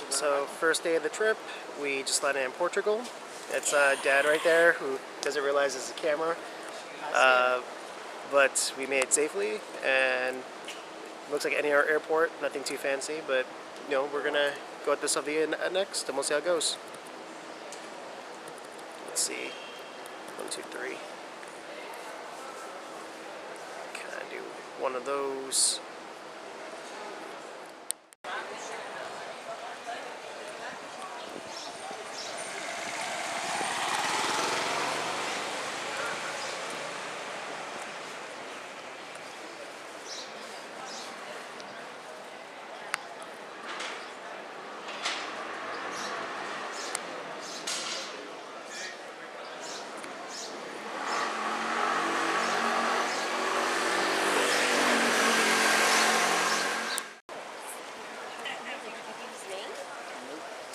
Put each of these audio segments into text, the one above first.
So first day of the trip, we just landed in Portugal. It's Dad right there who doesn't realize it's a camera. But we made it safely, and looks like any other airport, nothing too fancy, but you know, we're gonna go at this Sevilla next and we'll see how it goes. Let's see. 1, 2, 3. Can I do one of those?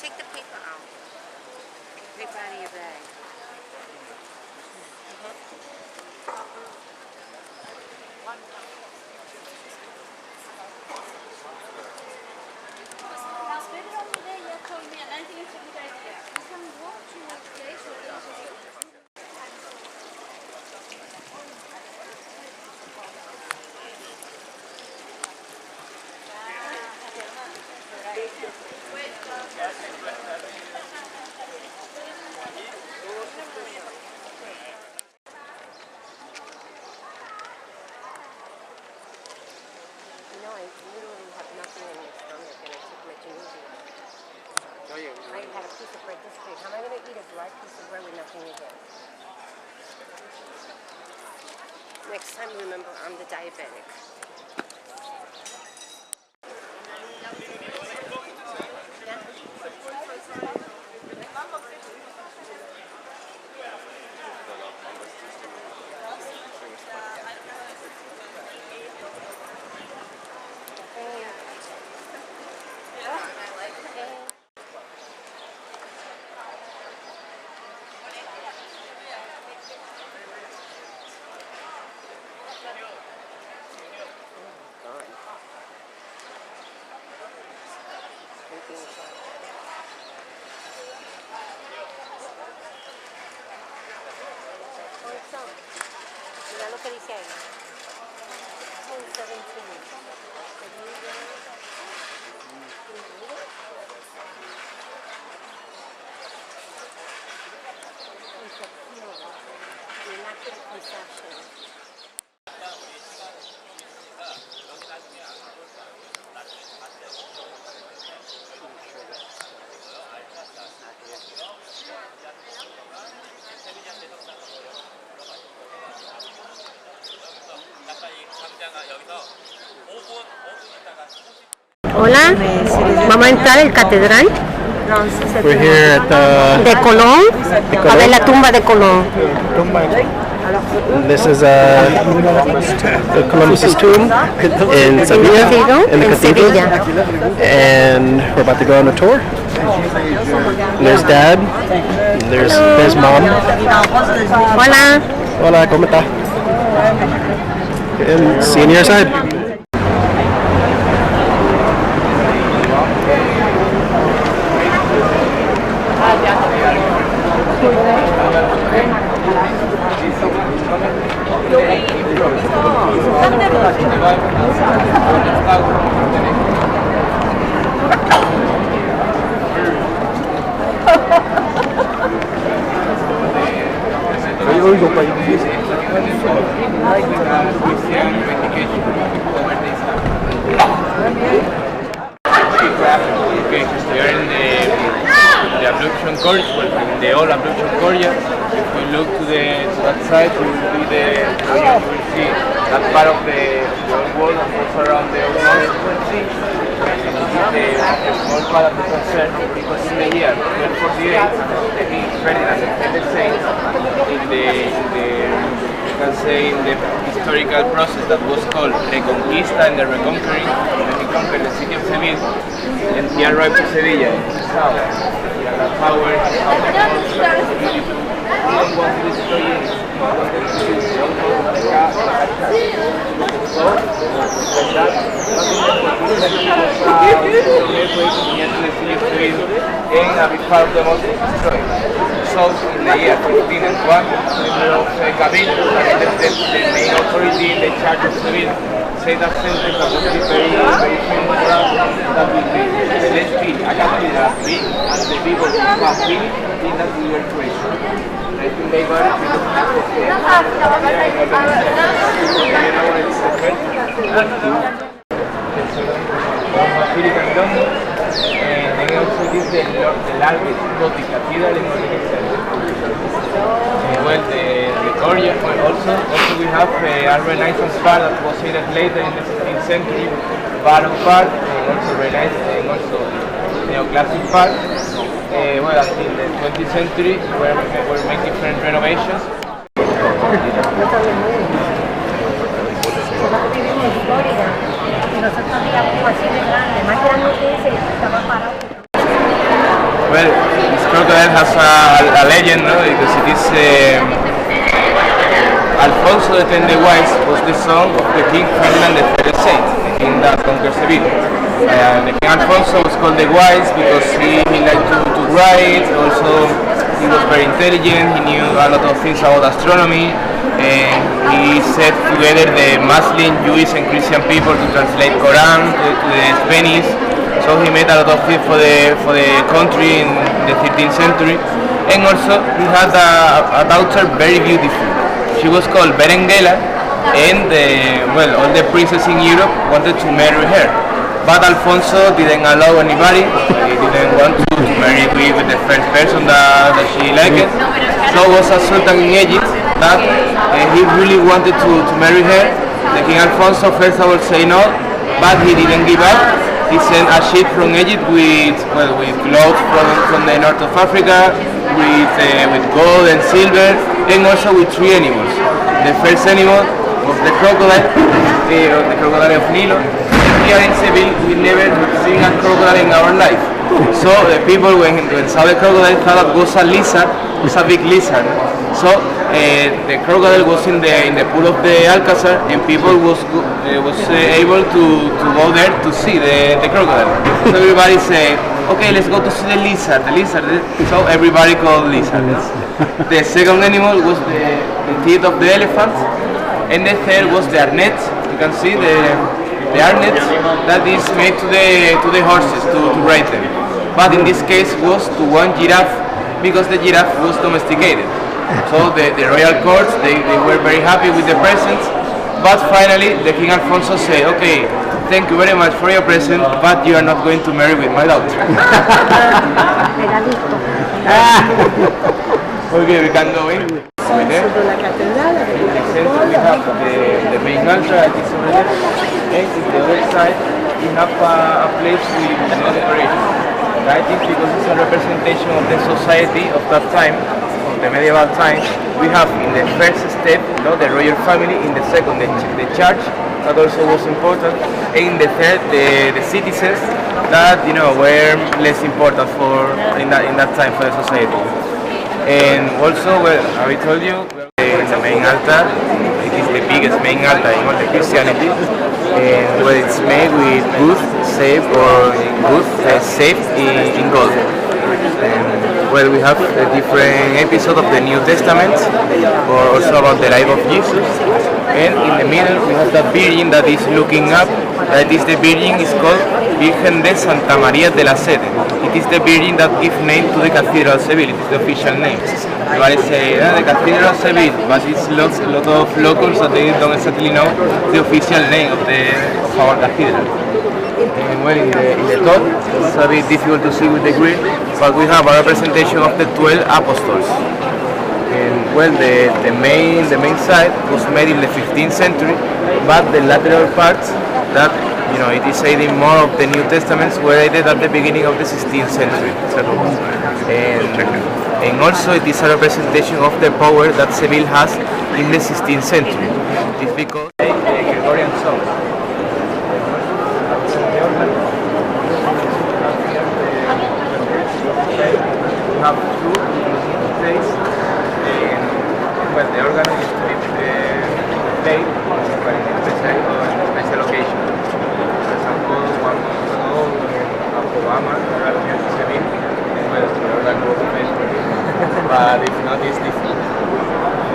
Take the paper out. Paper out of your bag. I had a piece of bread this big. How am I going to eat a dry piece of bread with nothing in it? Next time, remember, I'm the diabetic. Mira lo que dice ahí. 17. Hola, vamos a entrar al catedral We're here at de Colón, a ver la tumba de Colón. This is Columbus's tomb in Sevilla, in the cathedral, and we're about to go on a tour. There's Dad, there's Mom. Hola. Hola, ¿cómo está? And see you on your side. The ablution court, the old ablution courtyard. If we look to that side, you will see that part of the old wall that goes around the old mosque. The small part of the concern, because in the year 1248, the King Ferdinand the Saint, in the historical process that was called Reconquista and the Reconquering, he conquered the city of Seville, and he arrived to Sevilla in the south. Power, and a big part of the mosque was destroyed. So in the year 1501, the emperor of Kabil, the main authority in the Church of Seville, said that sentence that was very, very famous for us, that we made. Let's be a cathedral big as the people who have been in that we were creation. I think they got it because Basilica Domo, and then also this is the largest Gothic cathedral in Northern Italy. Well, the Doria, also we have a Renaissance part that was added later in the 16th century, Baroque part, also Renaissance, and also Neoclassic part. Well, until the 20th century, where we make different renovations. Well, this crocodile has a legend, no? Because it is Alfonso X the Wise was the son of the King Ferdinand III Saint, the king that conquered Seville. The King Alfonso was called the Wise because he liked to write. Also, he was very intelligent. He knew a lot of things about astronomy, and he set together the Muslim, Jewish, and Christian people to translate Quran to the Spanish. So he made a lot of things for the country in the 13th century. And also he had a daughter very beautiful. She was called Berenguela, and well, all the princes in Europe wanted to marry her. But Alfonso didn't allow anybody. He didn't want to marry with the first person that she liked. So was a sultan in Egypt that he really wanted to marry her. The King Alfonso first of all said no, but he didn't give up. He sent a ship from Egypt with clothes from the north of Africa, with gold and silver, and also with 3 animals. The first animal was the crocodile, the crocodile of Nilo. Here in Seville, we never seen a crocodile in our life. So the people, when saw the crocodile, thought it was a lizard, it was a big lizard. So the crocodile was in the pool of the Alcazar, and people was able to go there to see the crocodile. So everybody said, okay, let's go to see the lizard. So everybody called lizard. The second animal was the teeth of the elephant, and the third was the arnet. You can see the arnet that is made to the horses to ride them. But in this case was to one giraffe, because the giraffe was domesticated. So the royal courts, they were very happy with the presents, but finally the King Alfonso said, okay, thank you very much for your present, but you are not going to marry with my daughter. Okay, we can go in. Over there. In the center we have the main altar, that is over there, and in the other side we have a place with the decoration. I think because it's a representation of the society of that time, the medieval times. We have in the first step, the royal family, in the second the church, that also was important, and in the third the citizens that were less important in that time for the society. And also, well, I told you, the main altar, it is the biggest main altar in all the Christianity, and well, it's made with wood saved in gold. Well, we have a different episode of the New Testament, or also about the life of Jesus. And in the middle, we have the Virgin that is looking up. That is the Virgin is called Virgen de Santa María de la Sede. It is the Virgin that gives name to the Cathedral of Seville. It is the official name. Everybody say the Cathedral of Seville, but it's a lot of locals that they don't exactly know the official name of our cathedral. And well, in the top, it's a bit difficult to see with the grid, but we have a representation of the 12 apostles. And well, the main side was made in the 15th century, but the lateral parts that it is aiding more of the New Testaments were added at the beginning of the 16th century. And also it is a representation of the power that Seville has in the 16th century. It's because the Gregorian song. We have two plays, and well, the organ used to be played in a special occasion. For example, 1 month ago, Obama arrived here to Seville, and well, that was paper. But if not, it's different.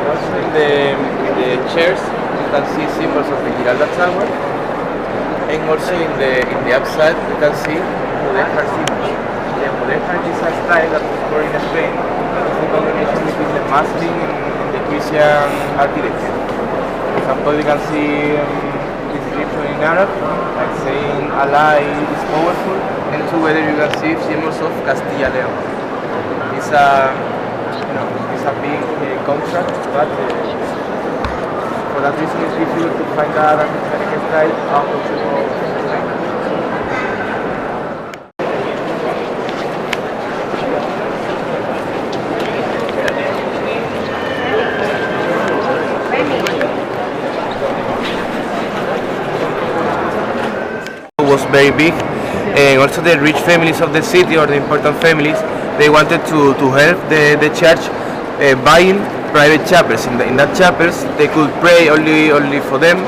Also in the chairs, you can see symbols of the Giralda Tower, and also in the upside, you can see Mudéjar symbols. The Mudéjar is a style that was born in Spain. It's a combination between the masking and the Christian architecture. For example, you can see inscription in Arab, like saying Allah is powerful, and together you can see symbols of Castilla León. It's a big contrast, but for that reason it's difficult to find that architecture style out of the world. Was very big, and also the rich families of the city, or the important families, they wanted to help the church buying private chapels. In that chapels they could pray only for them.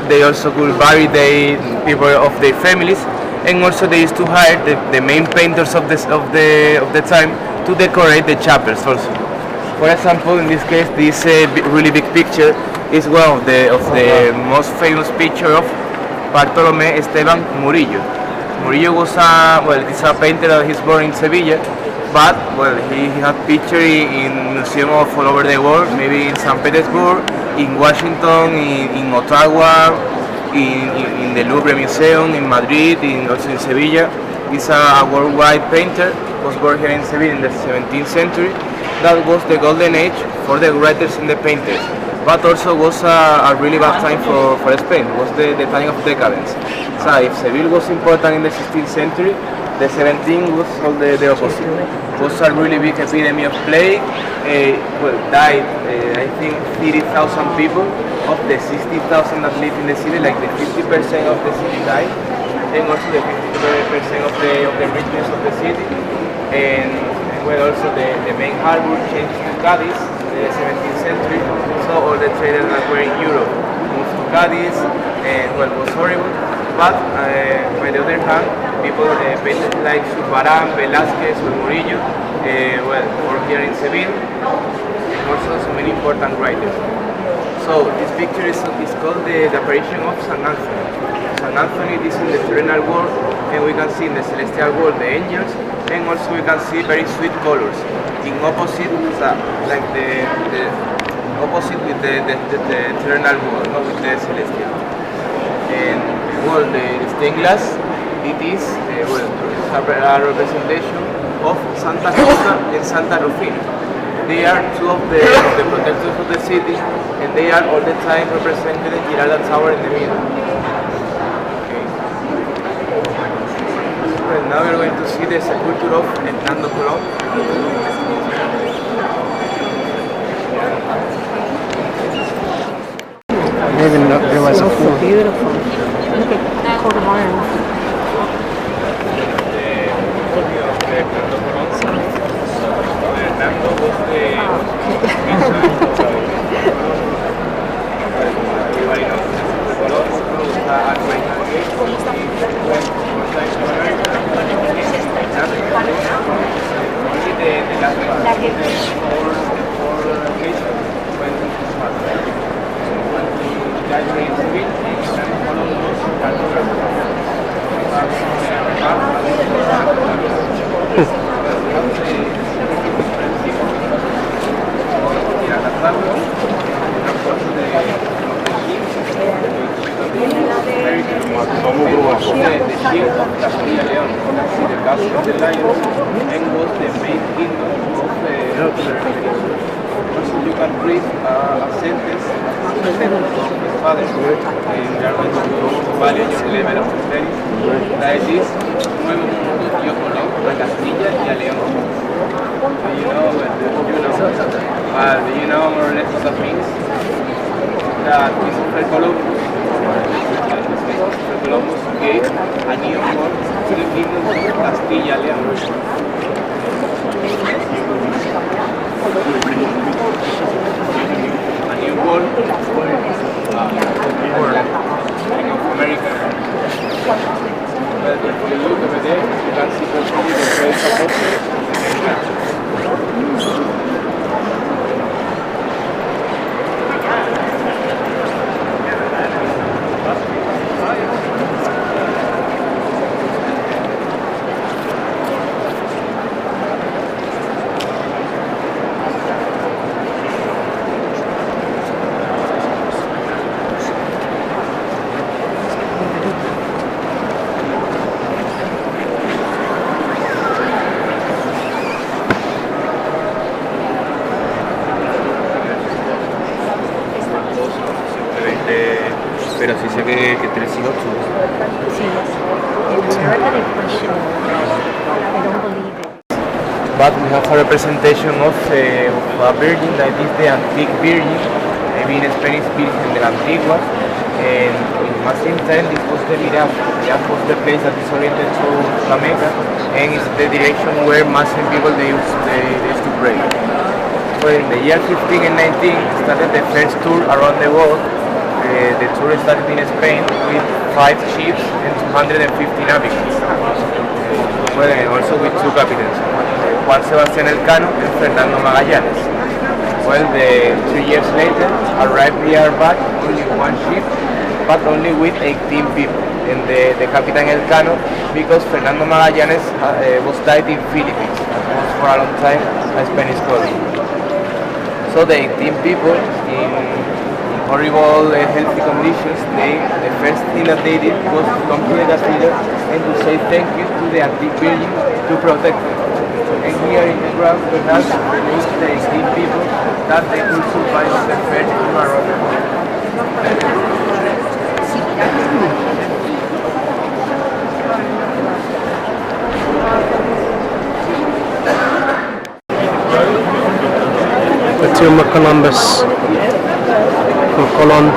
They also could bury the people of their families, and also they used to hire the main painters of the time to decorate the chapels also. For example, in this case, this really big picture is one of the most famous picture of Bartolomé Esteban Murillo. Murillo was he's a painter that he's born in Sevilla, but he had pictures in museums all over the world, maybe in St. Petersburg, in Washington, in Ottawa, in the Louvre Museum, in Madrid, also in Sevilla. He's a worldwide painter, was born here in Sevilla in the 17th century. That was the golden age for the writers and the painters. But also was a really bad time for Spain. It was the time of decadence. So if Seville was important in the 16th century, the 17th was all the opposite. It was a really big epidemic of plague. Died, I think, 30,000 people of the 60,000 that live in the city. Like the 50% of the city died, and also the 50% of the richness of the city. And also the main harbor changed to Cadiz in the 17th century. So all the traders that were in Europe moved to Cadiz, and it was horrible. But by the other hand, people painted like Zurbarán, Velázquez, or Murillo, were here in Seville, and also so many important writers. So this picture is called the apparition of St. Anthony. St. Anthony is in the terrenal world, and we can see in the celestial world the angels, and also we can see very sweet colors. In opposite, like the opposite with the terrenal world, not with the celestial. And the stained glass, it is a representation of Santa Costa and Santa Rufina. They are two of the protectors of the city, and they are all the time represented in Giralda Tower in the middle. Okay. And now we're going to see the sepulchre of Hernando Colón. I didn't even realize how cool. Beautiful. Look at that coat of arms. You know more or less what that means? That Christopher Columbus gave a new world to the kingdom of Castilla and León. A new world of America. But if you look over there, you can see the great apostles. fue que 3 y 8. Sí. Very impressionable. I don't believe it. But we have a representation of a virgin that is the antique virgin, maybe in Spanish Virgen de la Antigua, and in Muslim time this was the Miraf. Miraf was the place that is oriented to La Mecca, and it's the direction where Muslim people they used to pray. Well, in the year 15 and 19 started the first tour around the world. The tour started in Spain with 5 ships and 250 navigants. Well, and also with 2 captains. Juan Sebastián Elcano and Fernando Magallanes. Well, 2 years later, arrived here back only 1 ship, but only with 18 people. And the Captain Elcano, because Fernando Magallanes was died in Philippines, was for a long time a Spanish colony. So the 18 people in horrible healthy conditions, the first thing that they did was to come to the cathedral and to say thank you to the antique virgin to protect them. And here in the ground we have the 18 people that they could survive the first tour around the world. The tomb of Columbus from Colon.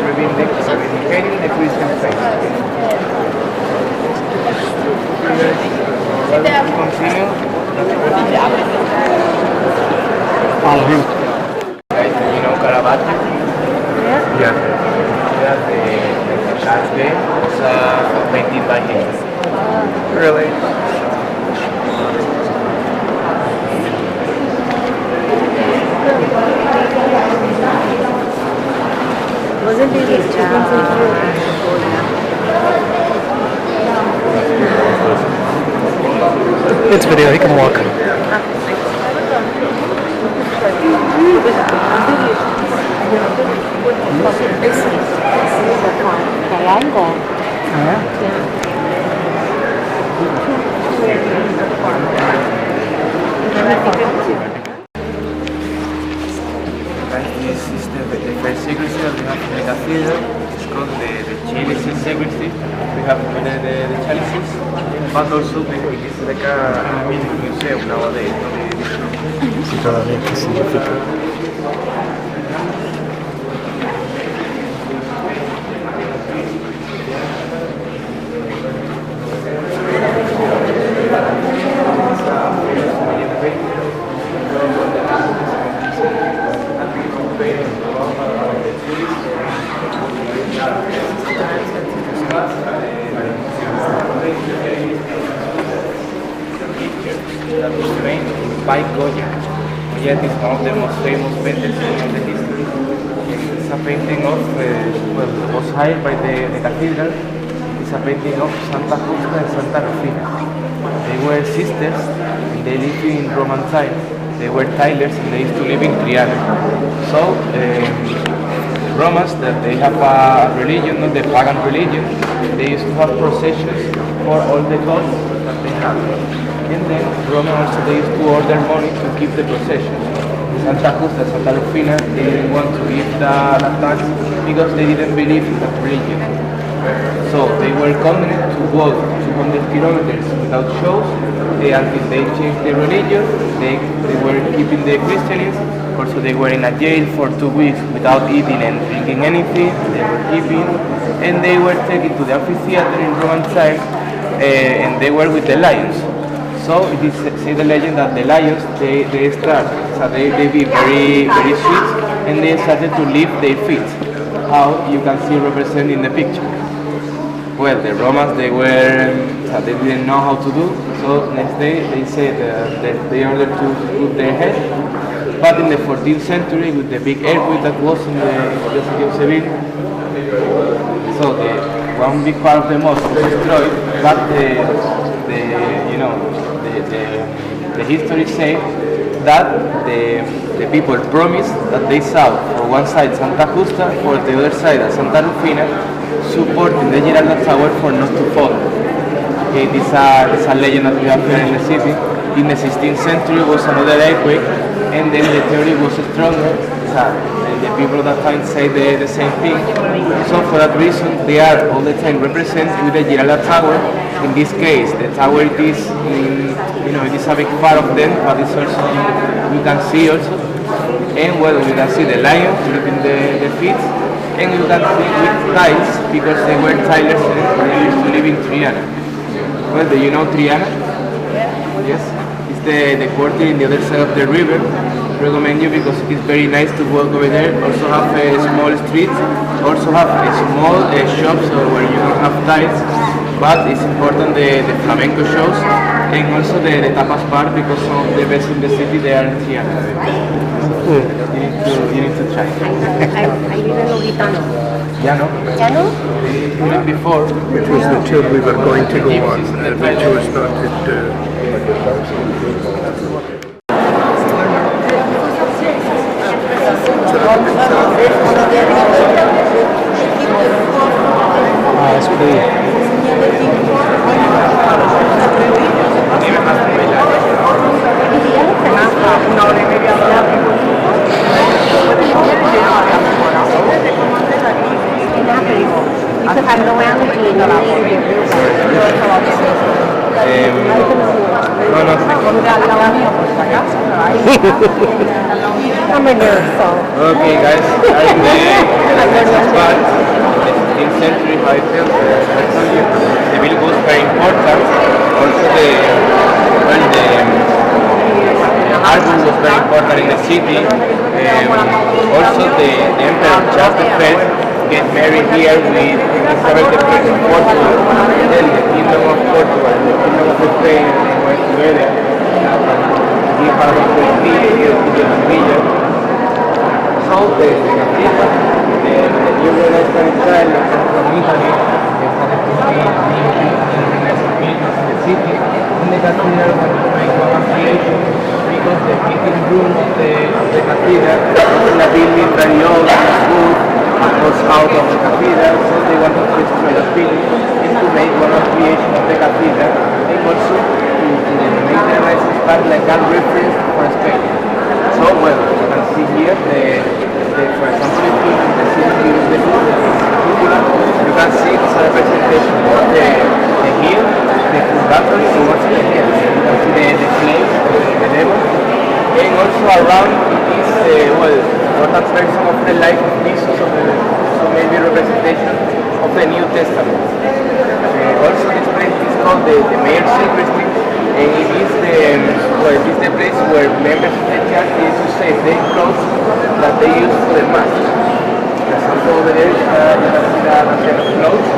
Reivindicating the Christian faith. Continue. You know Caravaggio? Yeah. The last day was painted by him. Really? Wasn't it It's video, he can walk. This is the first secrecy that we have in the cathedral. It's called the chalices secrecy. We have the chalices, but also it is like a mini museum nowadays. Sí, todavía, ¿qué significa? That was trained by Goya. Goya is one of the most famous painters in the history. It's a painting of, was hired by the cathedral. It's a painting of Santa Justa and Santa Rufina. They were sisters and they lived in Roman time. They were tilers and they used to live in Triana. So the Romans, that they have a religion, not the pagan religion, they used to have processions for all the gods that they have. And then Rome also they used to order money to keep the processions. Santa Justa, Santa Rufina, they didn't want to give the tax because they didn't believe in that religion. So they were condemned to walk 200 kilometers without shows until they changed their religion. They were keeping the Christianism. Also, they were in a jail for 2 weeks without eating and drinking anything. They were keeping, and they were taken to the amphitheater in Roman time, and they were with the lions. So it is say the legend that the lions they start, so they be very sweet, and they started to lift their feet. How you can see represented in the picture. Well, the Romans they didn't know how to do. So next day they said that they ordered to put their head. But in the 14th century, with the big earthquake that was in the city of Seville, so one big part of the mosque was destroyed. But the history says that the people promised that they saw for one side Santa Justa, for the other side Santa Rufina, supporting the Giralda Tower for not to fall. Okay, this is a legend that we have here in the city. In the 16th century was another earthquake, and then the theory was stronger. The people of that time say the same thing. So for that reason, they are all the time represented with the Giralda Tower. In this case, the tower it is a big part of them, but it's also you can see also. And well, you can see the lions lifting the feet, and you can see with tiles because they were tilers and they used to live in Triana. Well, do you know Triana? Yes. It's the quarter in the other side of the river. Recommend you because it's very nice to walk over there. Also have a small street. Also have a small shops where you don't have tiles. But it's important the flamenco shows and also the tapas bar because some of the best in the city they are in Triana. You need to try. I didn't know Gitano. Yeah, no? Gitano? Even before. It was the tube we were going to go on, which was not I'm a nurse, so. Okay, guys, that's the next part. The 16th century, how it feels. The bill was very important. Also, the album was very important in the city. Also, the Emperor Charles V get married here with Isabel I of Portugal. Then the Kingdom of Portugal and the Kingdom of Spain went together. He had a great deal in Castilla. So the Castilla, the new Renaissance style from Italy, they started to be in the city. And the Castilla wanted to make one creation because the meeting room of the Castilla was a building very old and good. Was out of the cathedral, so they wanted to destroy the building and to make one of creation of the cathedral and also to make the Renaissance part like a reference for Spain. So well, you can see here for example if you use the cupola, you can see it's a representation of the hill, the purgatory, and also the hell. You can see the flames, the devil, and also around it is important version of the life of Jesus, so maybe representation of the New Testament. Also this place is called the Mayor's Sacristy, and it is the place where members of the church used to save their clothes that they use for the mass. For example, over there you can see that set of clothes,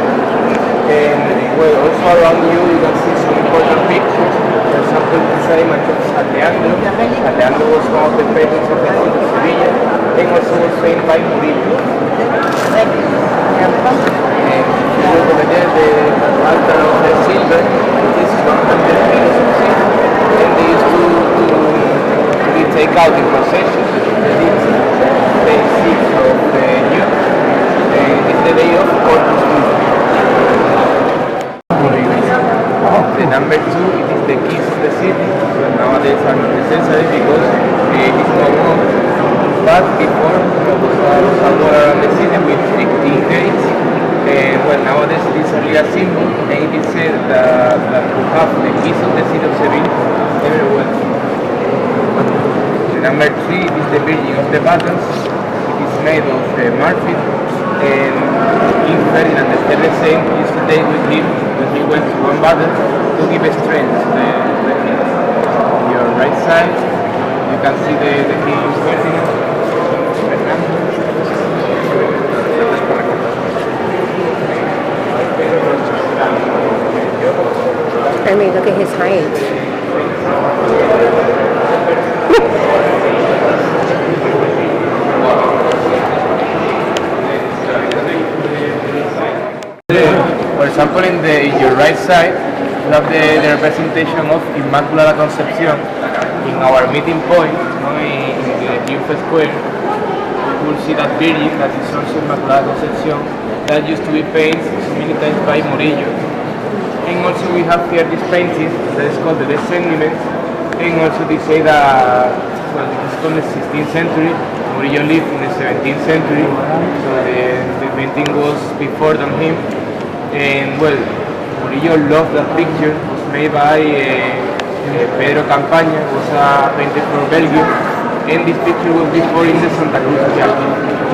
and also around you can see some important pictures. For example, this image of Alejandro. Alejandro was one of the patrons of the city of Sevilla, and also was trained by Murillo. And over there, the altar of the silver is 100 kilos of silver, and they used to be taken out in procession. Day 6 of the year, and it's the day of Corpus Christi. The number 2 it is the keys of the city, but nowadays are not necessary because it is no more. But before there was a wall around the city with 15 gates, and nowadays symbol, and it is said that to have the keys of the city of Seville everywhere. The number 3 is the Virgin of the Buttons. It is made of marfil, and King Ferdinand the Saint used to take with him when he went to one battle to give strength to the king. On your right side, you can see the King Ferdinand. I mean, look at his height. For example, in your right side, you have the representation of Immaculada Concepción in our meeting point, in the Triunfo Square. You will see that Virgin, that is also Immaculada Concepción, that used to be painted so many times by Murillo. And also we have here this painting that is called the Descendiment, and also they say that it is from the 16th century, Murillo lived in the 17th century, so the painting was before than him. And well, Murillo loved that picture. It was made by Pedro Campaña, was a painter from Belgium, and this picture was before in the Santa Cruz Church.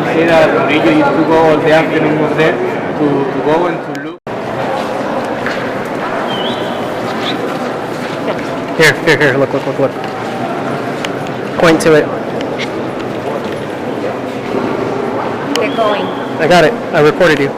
He said that Murillo used to go all the afternoon was there to go and to look. Here, look. Point to it. Get going. I got it. I recorded you.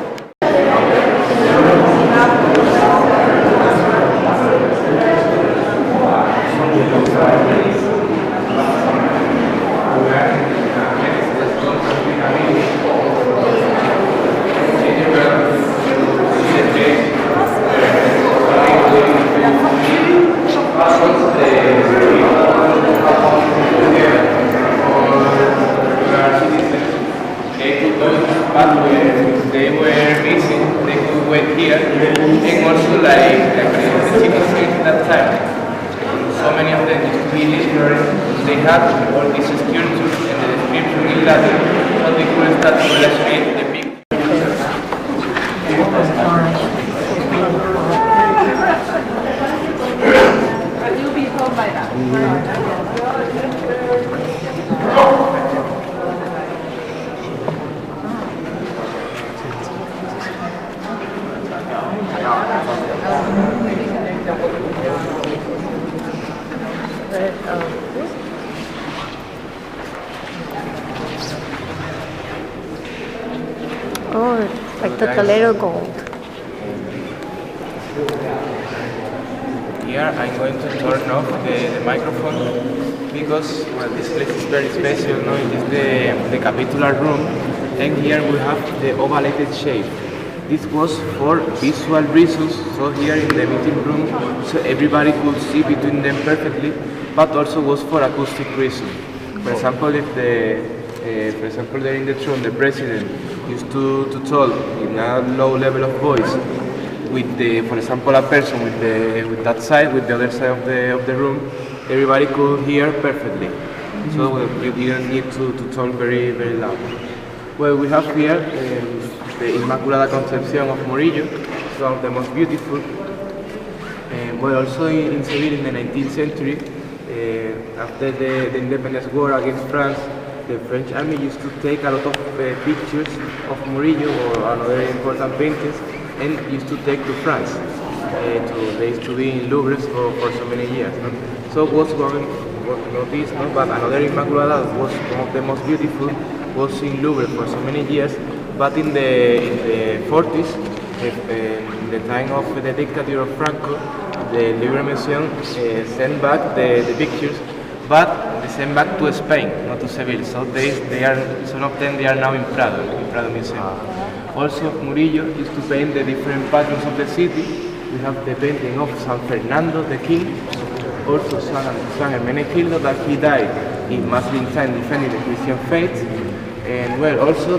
They were missing, they could wait here, and also like the citizens at that time, so many of them used to be ignorant, they had all these sculptures and the description in Latin, so they could start to illustrate the picture. You'll be told by that. Oh, like the Toledo gold. Here I'm going to turn off the microphone because well, this place is very special. No? It is the capitular room, and here we have the ovalated shape. This was for visual reasons, so here in the meeting room, so everybody could see between them perfectly, but also was for acoustic reasons. For example, if for example, there in the throne, the president used to talk in a low level of voice with for example, a person with that side, with the other side of the room, everybody could hear perfectly. So you didn't need to talk very, very loud. Well, we have here the Immaculada Concepción of Murillo, it's one of the most beautiful. Well, also in Seville in the 19th century, after the independence war against France, the French army used to take a lot of pictures of Murillo or other important paintings and used to take to France. They used to be in Louvre for so many years. No? So was going, not this, no? But another Immaculada was one of the most beautiful, was in Louvre for so many years. But in the 40s, in the time of the dictator of Franco, the Louvre Museum sent back the pictures, but they sent back to Spain, not to Seville. So they are, some of them they are now in Prado Museum. Also, Murillo used to paint the different patrons of the city. We have the painting of San Fernando, the king, also San Hermenegildo, that he died in Muslim time defending the Christian faith. And well, also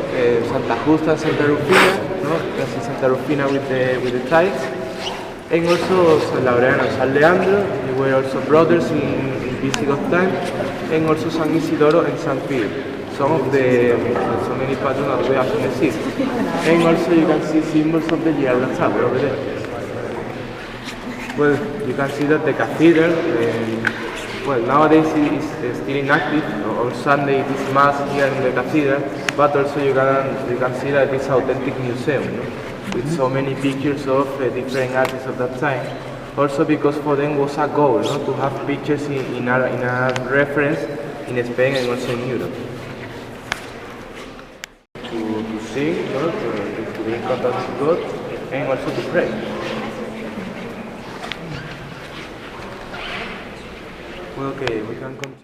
Santa Justa and Santa Rufina, no? That's Santa Rufina with the tides. And also San Laureano and San Leandro, they were also brothers in Visigoth time. And also San Isidoro and San Pio. some of the so many patterns that we have in the city. And also you can see symbols of the year that's up over there. Well, you can see that the cathedral, well, nowadays is still inactive. On Sunday it is mass here in the cathedral, but also you can see that it's an authentic museum, no? With so many pictures of different artists of that time. Also because for them was a goal, no? To have pictures in a reference in Spain and also in Europe. To sing, no? To be in contact with God, and also to pray. Well, okay, we can continue.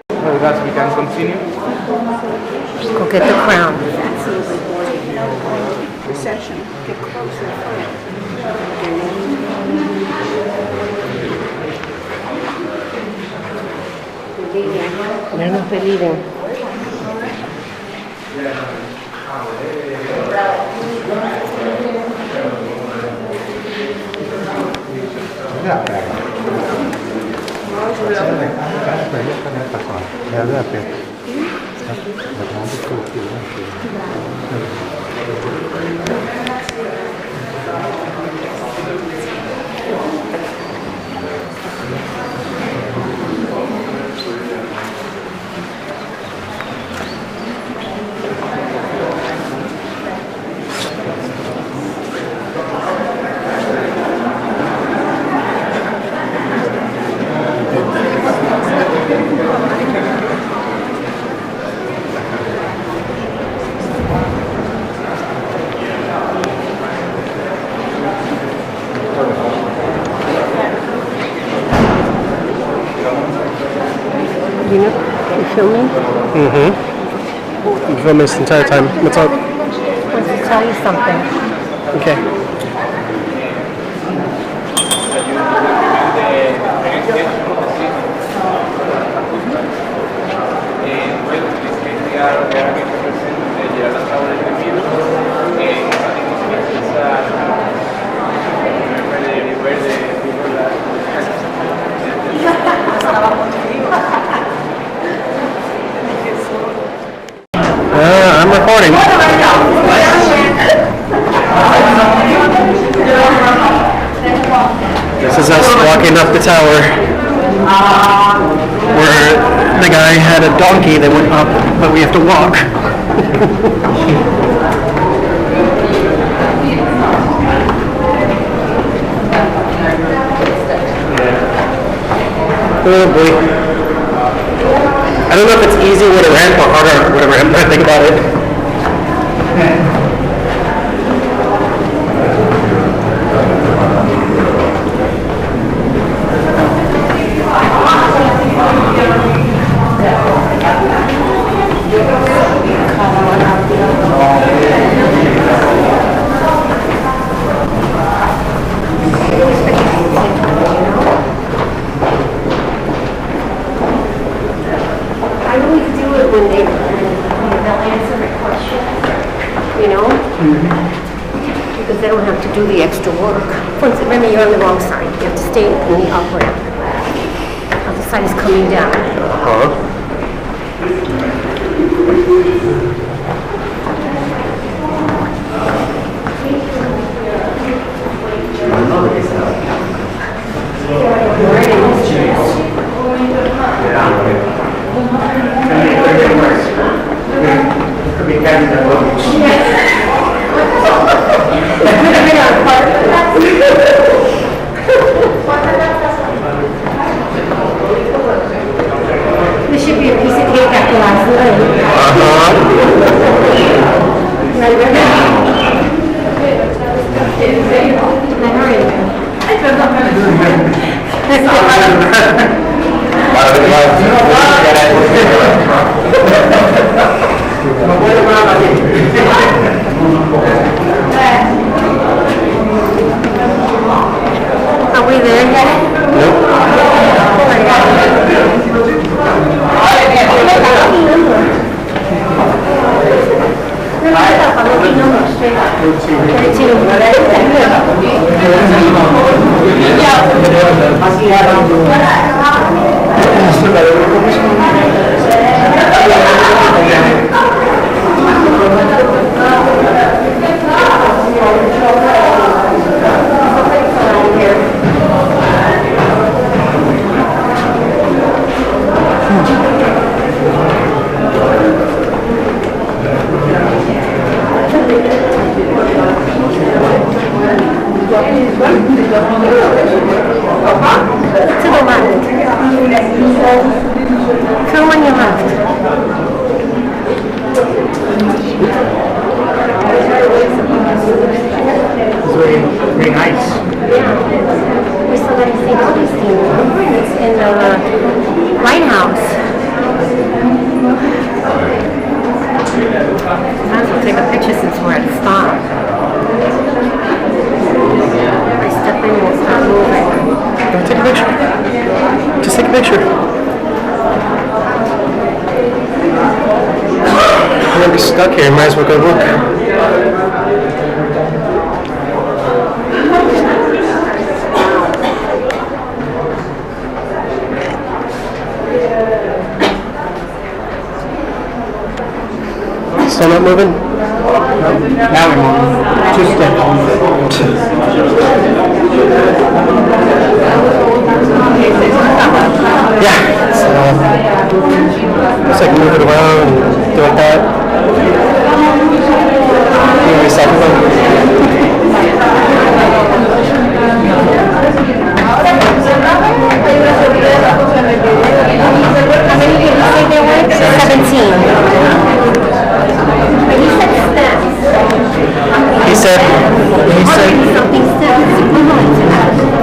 Well, guys, we can continue. Go get the crown. Procession. Get closer. They're not believing. You know, you filming? Mm-hmm. You filmed this entire time. What's up? I want to tell you something. Okay. I'm recording. This is us walking up the tower where the guy had a donkey that went up, but we have to walk. Oh boy. I don't know if it's easy with a ramp or harder with a ramp, but I think about it. When they'll answer my questions, you know? Because they don't have to do the extra work. Once, remember, you're on the wrong side. You have to stay in the up ramp. Other side is coming down. There should be a piece of cake at the last line. Are we there yet? To the left. Turn on your left. It's very nice. We still got to see all these things. It's in the White House. Might as well take a picture since we're at the stop. I step in and start moving. Take a picture. Just take a picture. I'm gonna be stuck here. Might as well go look. Still not moving? Now we're moving. 2 steps. Yeah. So I can move it around and do like that. Recycle them. How many did you say there were? 17. But he said steps. He said Something steps.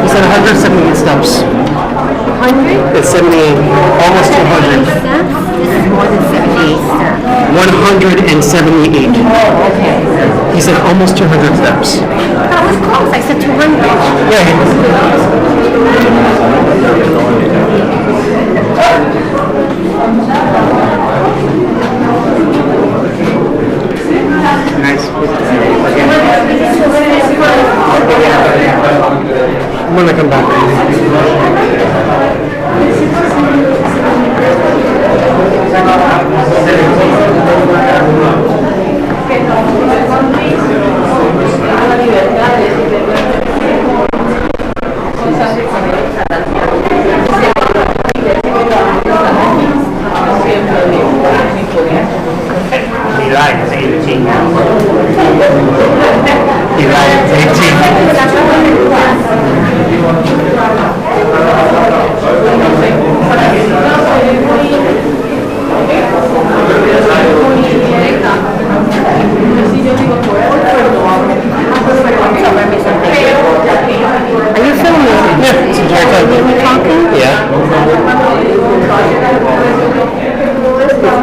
he said 178 steps. 100? It's 78, almost 200. Steps? This is more than 78 steps. 178. He said almost 200 steps. That was close. I said 200. Yeah. Nice. I'm gonna come back.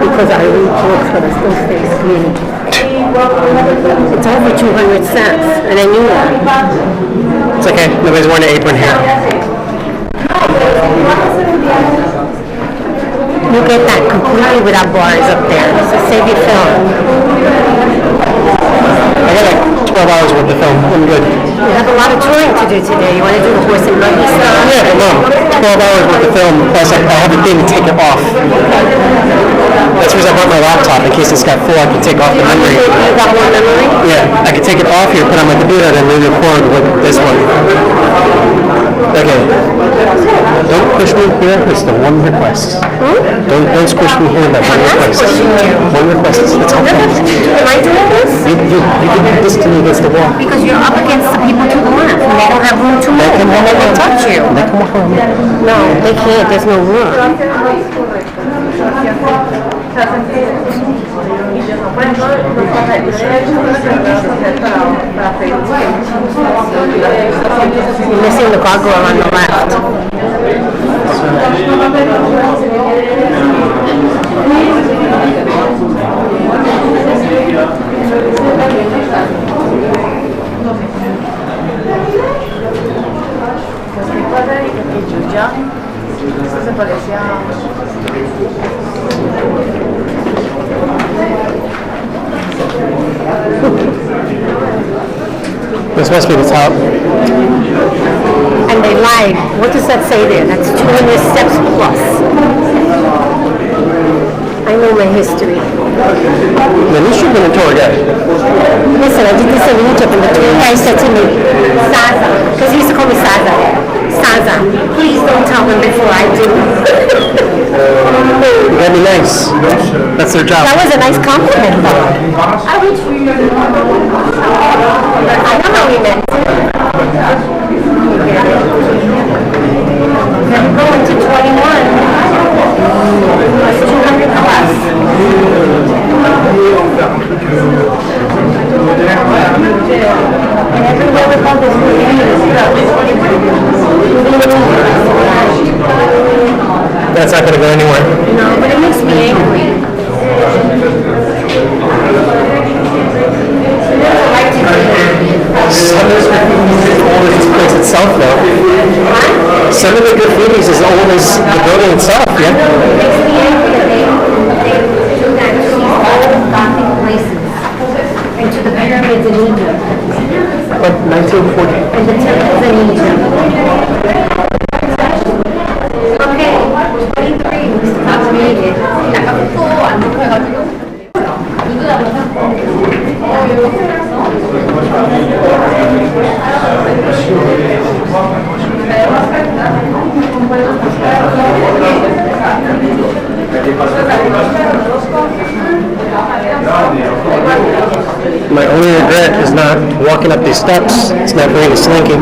Because I read books, but I still stay screened. It's over 200 cents, and I knew that. It's okay. Nobody's wearing an apron here. You get that completely without bars up there, so save your film. I got like 12 hours worth of film. I'm good. You have a lot of touring to do today. You want to do the horse and buggy stuff? Yeah, but no. 12 hours worth of film, plus I have a thing to take it off. That's the reason I brought my laptop. In case this got full, I can take off the memory. You got more memory? Yeah, I can take it off here, put it on my computer, and then re-record with this one. Okay. Don't push me here. It's the one request. Don't squish me here. That one request. One request. That's all. Am I doing this? You did this to me against the wall. Because you're up against the people to the left, and they don't have room to move, and they will touch you. They can walk around. No, they can't. There's no room. You're missing the gargoyle on the left. This must be the top. And they lied. What does that say there? That's 200 steps plus. I know my history. Then you should have been a tour guide. Listen, I did this in Egypt, and the tour guy said to me, Saza, because he used to call me Saza. Saza, please don't tell them before I do. You gotta be nice. That's their job. That was a nice compliment, though. I know how he meant it. Then going to 21. That's 200 plus. And everywhere we go, there's That's not gonna go anywhere. no, but it makes me angry. Some of the old as this place itself, though. Some of the graffiti is as old as the building itself, yeah? It makes me angry that they do that to these old Gothic places and to the pyramids in Egypt Like 1940. and the temples in Egypt. Okay, 23 was contaminated. My only regret is not walking up these steps. It's not very slinky.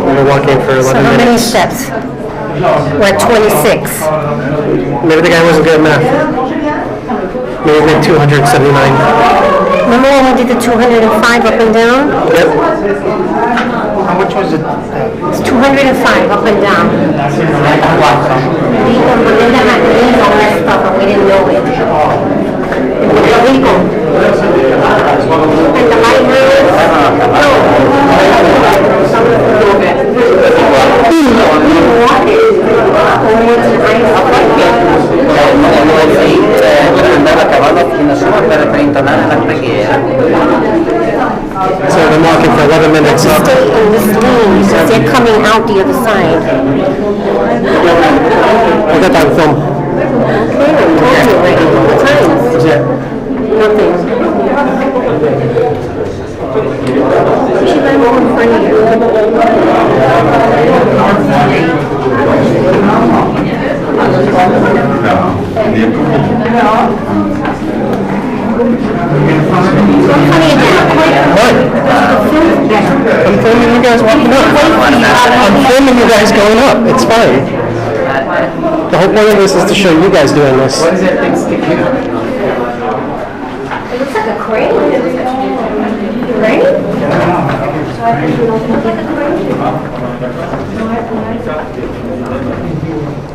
We're walking for 11 So how many minutes. steps? We're at 26. Maybe the guy wasn't good at math. Maybe we did 279. Remember when we did the 205 up and down? Yep. How much was it? It's 205 up and down. Linda had to leave all that stuff and we didn't know it. It was illegal. And the lighthouse, no. So I'm walking for 11 minutes. Stay in this lane because they're coming out the other side. I got that on film. Okay, I told you already. What time? That's it. Nothing. She might go in front of you. I'm filming you guys walking up. I'm filming you guys going up. It's fine. The whole point of this is to show you guys doing this. It looks like a crane. Right?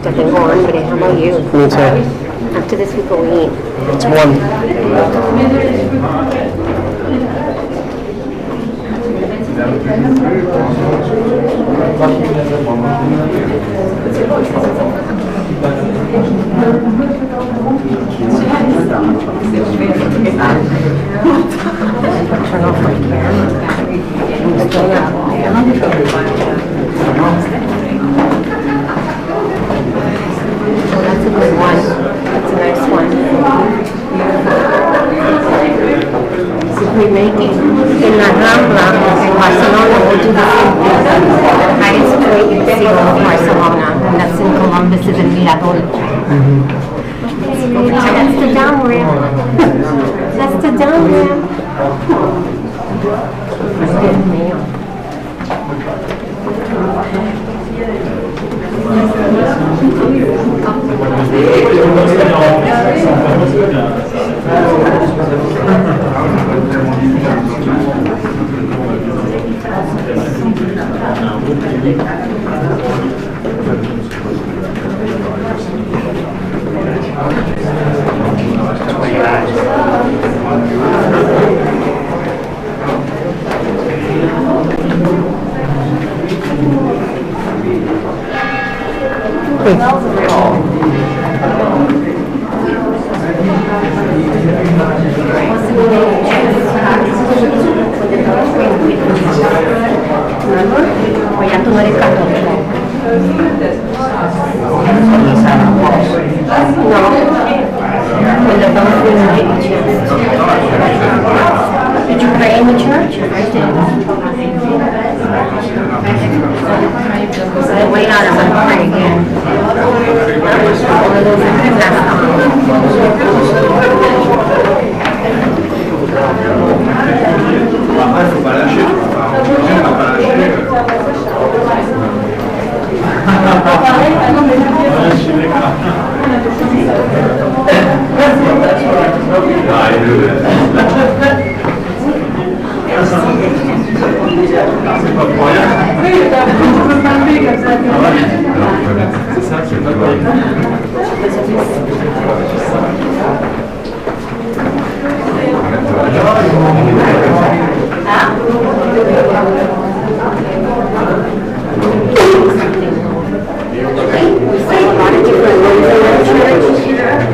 Doesn't go on, but how about you? Me too. After this, we go eat. It's one. Turn off my camera. Still not on. Oh, that's a good one. That's a nice one. We make it in La Rambla, in Barcelona, we'll do the same thing. The highest point you see of Barcelona, and that's in Columbus, is in Mirador. That's the down ramp. That's the down ramp. O ya tú no eres católico. No. When the both were in the church. Did you pray in the church? I did. I wait out and I pray again.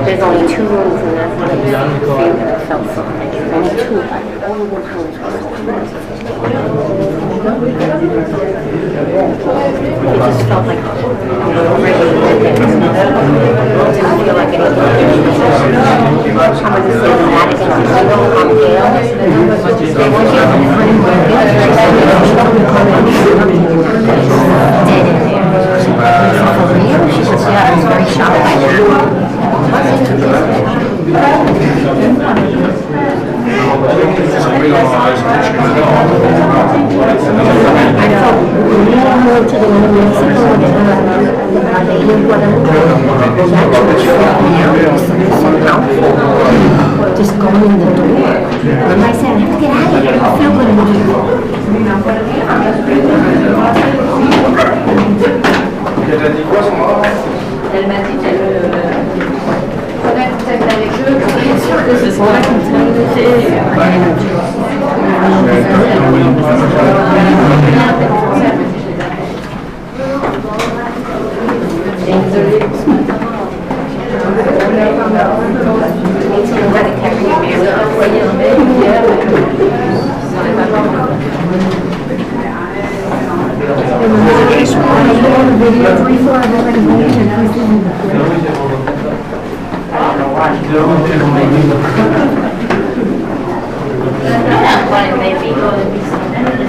There's only 2 rooms in that place. I felt so. Only 2. Only one house. It just felt like already living. It didn't feel like anything. I'm going to say the Vatican on Gail. They were here for different dead in there. For real? She says, yeah, I was very shocked by that. Just going in the door. And I said, I have to get out of here. I feel good in Elle m'a dit qu'elle prenait contact avec eux, pour être sûre que ce soit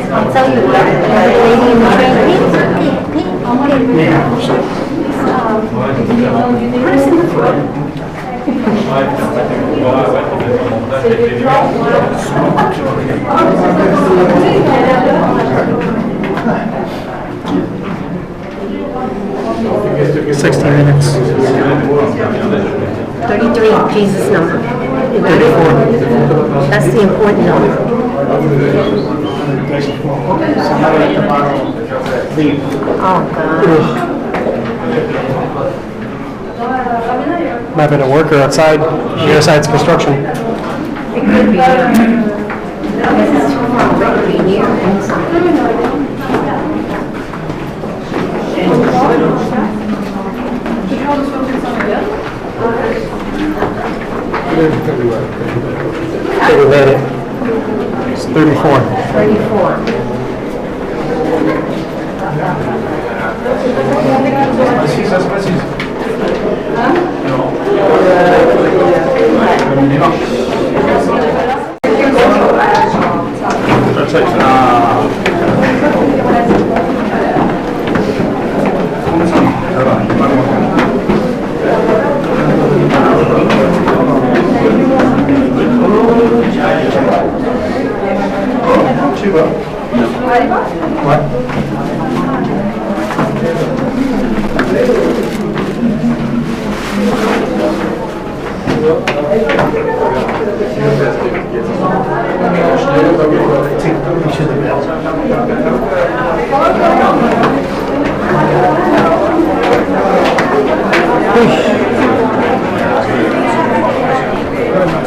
I'll tell you what, the lady in the train, put us in the front. minutes. 33, Jesus number. 34. That's the important number. Oh, God. Might have been a worker outside. The other side's construction. It could be. This is too far away to be near inside. we made it. It's 34. 34.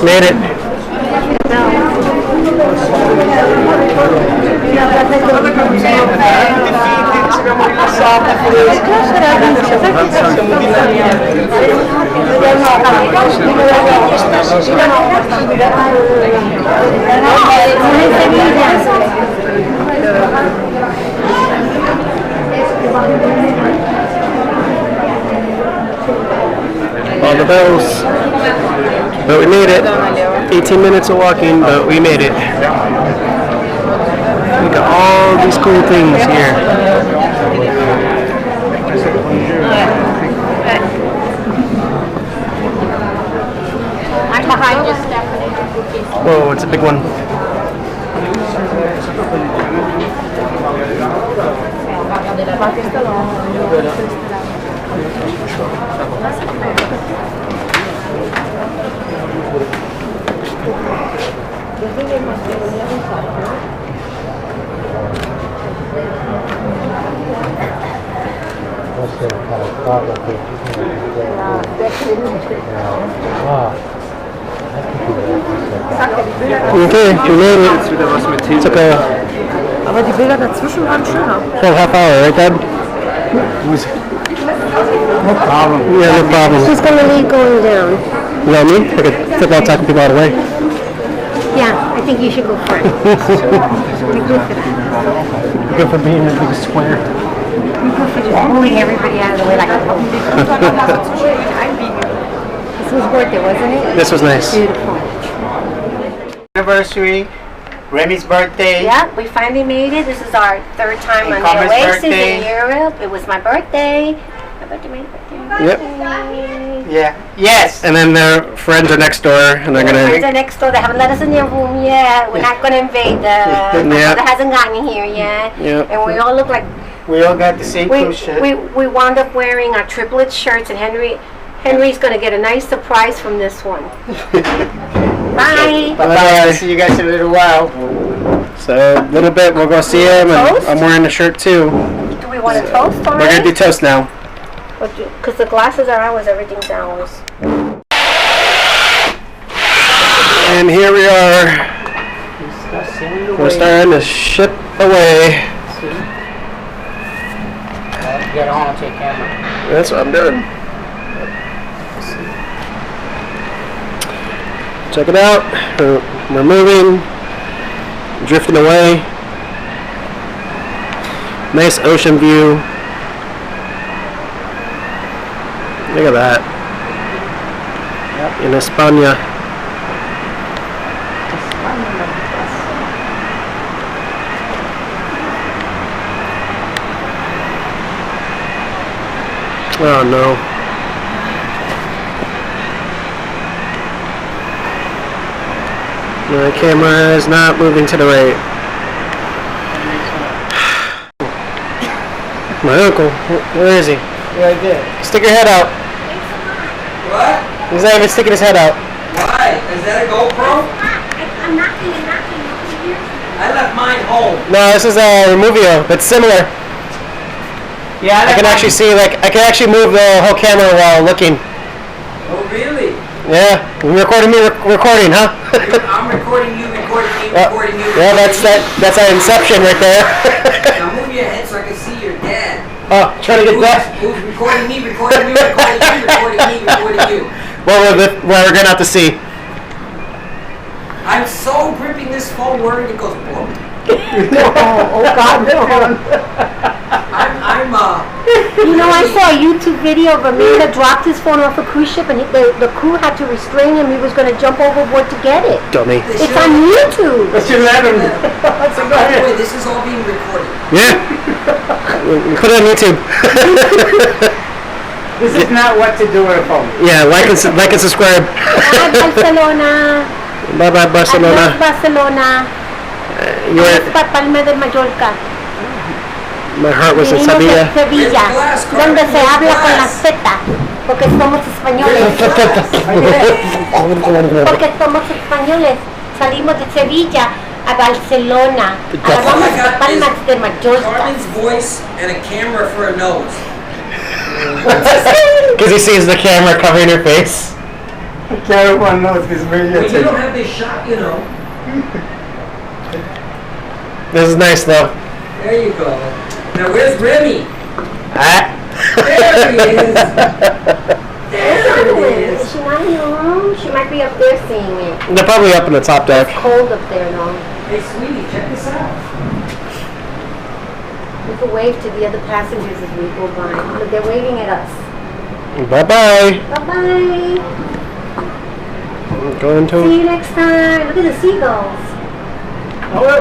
Made it. All the bells. But we made it. 18 minutes of walking, but we made it. Look at all these cool things here. I'm behind you, Stephanie. Whoa, it's a big one. Okay, we made it. Took a Aber die Bilder dazwischen waren schöner. full half hour, right, Dad? No problem. Yeah, no problem. Who's going to lead going down? You know me? Like a football talking people out of the way. Yeah, I think you should go first. Good for being a big square. You go for just moving everybody out of the way like a This was worth it, wasn't it? This was nice. Beautiful. Anniversary, Remy's birthday. Yeah, we finally made it. This is our third time And on the Carmen's Oasis birthday. in Europe. It was my birthday. My birthday, my birthday. Yep. Yeah. Yes. And then their friends are next door, and they're Friends gonna. are next door. They haven't let us in their room yet. We're not going to invade them. My Yeah. brother hasn't gotten here yet. Yep. And we all look like We all got the same we, cruise ship. we wound up wearing our triplet shirts, and Henry's going to get a nice surprise from this one. Bye. Bye-bye. See you guys in a little while. So a little bit, we'll go see him, and Toast? I'm wearing a shirt too. Do we want to toast We're gonna already? do toast now. Because the glasses are ours, everything's ours. And here we are. We're starting to ship away. Get on and take camera. That's what I'm doing. Check it out. We're moving, drifting away. Nice ocean view. Look at that. In España. Oh no. The camera is not moving to the right. My uncle, where is he? Right there. Stick your head out. What? He's not even sticking his head out. Why? Is that a GoPro? I'm knocking and knocking. I left mine home. No, this is a Remuvio, but similar. Yeah, I can actually see, like, I can actually move the whole camera while looking. Oh, really? Yeah, you recording me, recording, huh? I'm recording you, recording me, Yeah, recording you. yeah, that's our inception right there. Now move your head so I can see your dad. Oh, trying to get that. Who's recording me, recording you, recording you, recording me, recording you. Well, we're gonna have to see. I'm so gripping this phone worried it goes boom. Oh God, no. I'm You know, I saw a YouTube video of a man that dropped his phone off a cruise ship and the crew had to restrain him. He was going to jump overboard to get it. Dummy. It's on YouTube. Let's just let him. By the way, this is all being recorded. Yeah. Put it on YouTube. This is not what to do with a phone. Yeah, like and subscribe. Barcelona. Bye bye Barcelona. Adiós, Barcelona. You're, Para Palma de Mallorca. my heart was in Venimos de Sevilla. Sevilla, donde se habla con la Z, porque somos españoles. Porque somos españoles. Salimos de Sevilla a Barcelona. Ahora vamos a Palmas de Mallorca. Carmen's voice and a camera for a nose. Because he sees the camera covering her face. Everyone knows this video. But you don't have this shot, you know. This is nice though. There you go. Now where's Remy? Ah. There he is. There it Is is. she not in the room? She might be up there seeing it. They're probably up in the top deck. Cold up there, though. Hey, sweetie, check this out. We can wave to the other passengers as we go by. Look, they're waving at us. Bye bye. Bye-bye. Going See to. you next time. Look at the seagulls.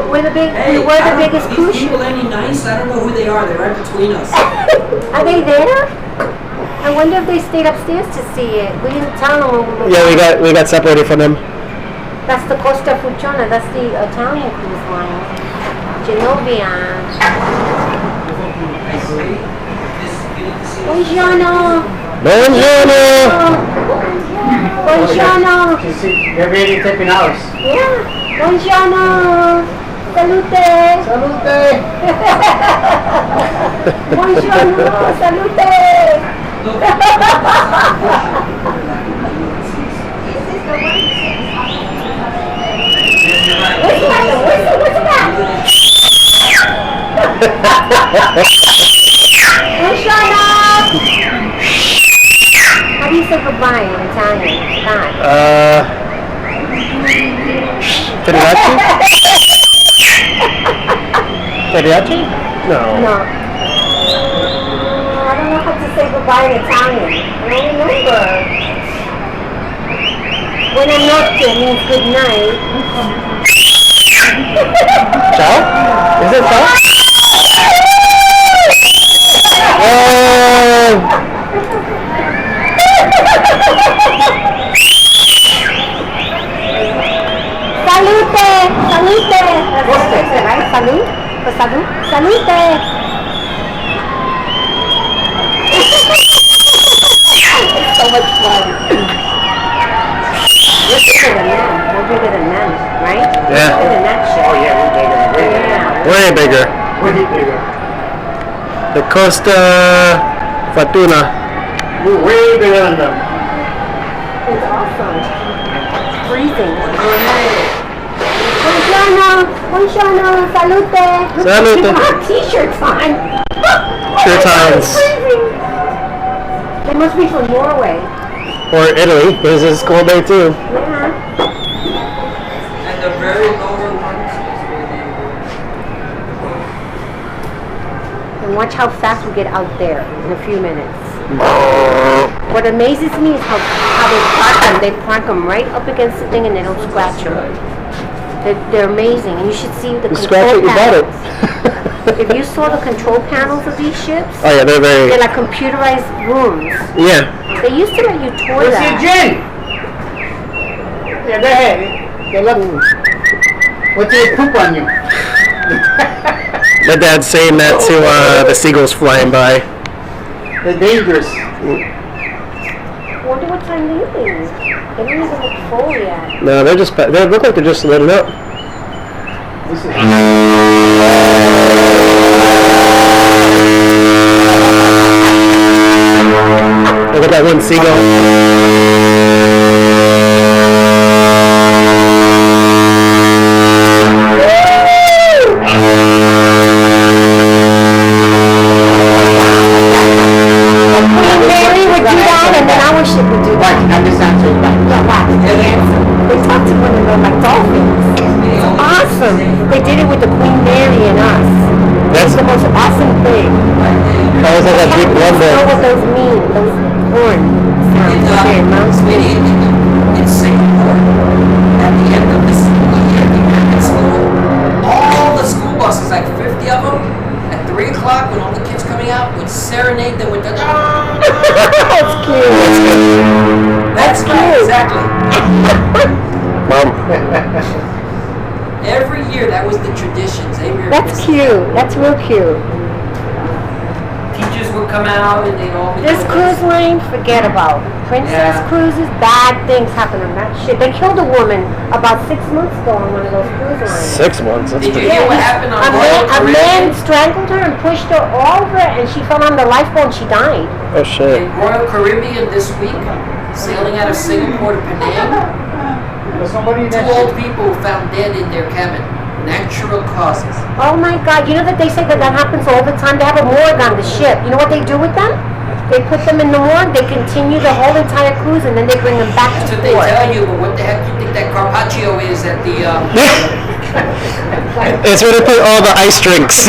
We're the big. Hey, we're the biggest are cruise these ship. people any nice? I don't know who they are. They're right between us. Are they there? I wonder if they stayed upstairs to see it. We didn't tell them. Yeah, we got separated from them. That's the Costa Fuciona. That's the Italian cruise line. Genovia. Hey, sweetie. This, you need to see this. Buongiorno. Buongiorno. Buongiorno. They're really tipping ours. Yeah. Buongiorno. Salute. Salute. Buongiorno. Salute. Look. What's that? Buongiorno. How do you say goodbye in Italian? Scott. Teriyaki? Teriyaki? No. No. I don't know how to say goodbye in Italian. I don't remember. When I'm not it means good night. Ciao? Is it ciao? Oh! Salute! Salute! That's what they say, right? Salute? Or salute? Salute! It's so much fun. We're bigger than them. We're bigger than them, right? Yeah. We're bigger than that shit. Oh yeah, we're bigger. Yeah. Way bigger. Way bigger. The Costa Fortuna. We're way bigger than them. It's awesome. It's freezing. Buongiorno, buongiorno, salute. Salute. People have t-shirts on. Shirt Oh my God, ons. it's freezing. They must be from Norway. Or Italy, because it's cold there too. Yeah. And the very lower ones is really. And watch how fast we get out there in a few minutes. What amazes me is how they park them. They park them right up against the thing and they don't scratch them. They're amazing. And you should see the You control scratch it, you got it. panels. If you saw the control panels of these ships, Oh yeah, they're very. they're like computerized rooms. Yeah. They used to let you tour What's your that. gin? Yeah, go ahead. Yeah, look. What did it poop on you? My dad's saying that to the seagulls flying by. They're dangerous. I wonder what time they leave. They don't even look full yet. No, they look like they're just letting up. This is Look at that one seagull. Mary would do that and then our ship would do that. just answer it back. Yeah, watch. They answer. They talk to one another like dolphins. It's awesome. They did it with the Queen Mary and us. That's the most awesome thing. That was like a deep I don't know wonder. what those mean. Those horn sounds. Okay, mouse. Sweetie, in Singapore, at the end of the school year, the American school, all the school buses, like 50 of them, at 3 o'clock when all the kids coming out, would serenade them with the. That's cute. That's right, exactly. Mom. Every year, that was the traditions. That's cute. That's real cute. Teachers would come out and they'd all be. This cruise line, forget about. Princess Yeah. cruises, bad things happen on that shit. They killed a woman about 6 months ago on one of those cruise lines. 6 months. That's Did you pretty. hear what happened on A Royal man Caribbean? strangled her and pushed her over, and she fell on the lifeboat and she died. Oh shit. In Royal Caribbean this week, sailing out of Singapore to Penang, There's somebody in 2 that old ship. people found dead in their cabin. Natural causes. Oh my God! You know that they say that happens all the time. They have a morgue on the ship. You know what they do with them? They put them in the morgue. They continue the whole entire cruise, and then they bring them back That's to what they port. tell you, but what the heck do you think that carpaccio is at the, It's where they put all the ice drinks.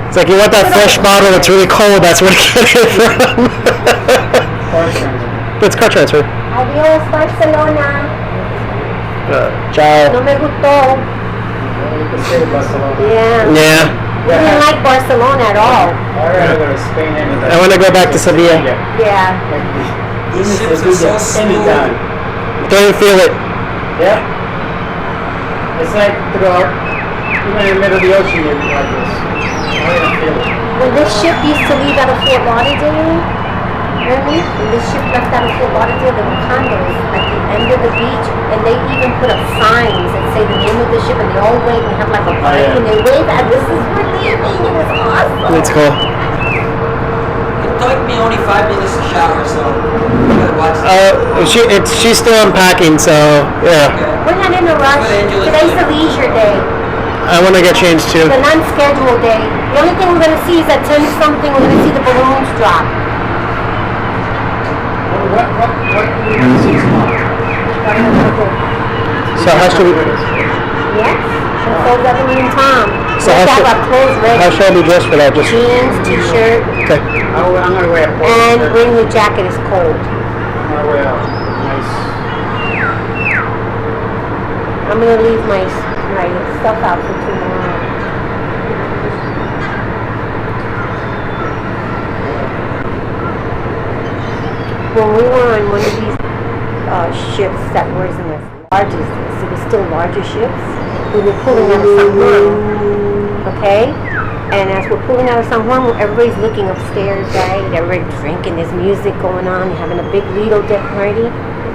It's like you want that fresh bottle that's really cold. That's where to get it from. It's car transfer. Adiós, Barcelona. Ciao. No me gustó. The city of Barcelona. Yeah. Yeah. We didn't like Barcelona at all. I'd rather go to Spain anytime. I want to go back to Sevilla. Yeah. these ships are so smooth. Anytime. Don't even feel it. Yeah. It's like throughout, even in the middle of the ocean, you're like this. I don't feel it. When this ship used to leave out of Fort Lauderdale, really? When this ship left out of Fort Lauderdale, there were condos at the end of the beach, and they even put up signs that say the name of the ship, and they all wave and have like a flag, yeah. and they wave, and this is we're leaving. It was awesome. That's cool. It took me only 5 minutes to shower, so you gotta watch that. She's still unpacking, so yeah. We're not in a rush. Today's the leisure day, I want to get changed too. the non-scheduled day. The only thing we're gonna see is at 10 something. We're gonna see the balloons drop. What season? So how should we? Yes. And so does Evelyn and Tom. So We have to how have our clothes How ready. should I be dressed for that? Just Jeans, t-shirt, okay. I'm gonna wear a polo and shirt. bring your jacket. It's cold. I'm gonna wear a nice. I'm gonna leave my stuff out for tomorrow. When we were on one of these ships that was in the largest, it was still larger ships. We were pulling out of San Juan, okay? And as we're pulling out of San Juan, everybody's looking upstairs, right? Everybody's drinking, there's music going on, you're having a big Lido deck party.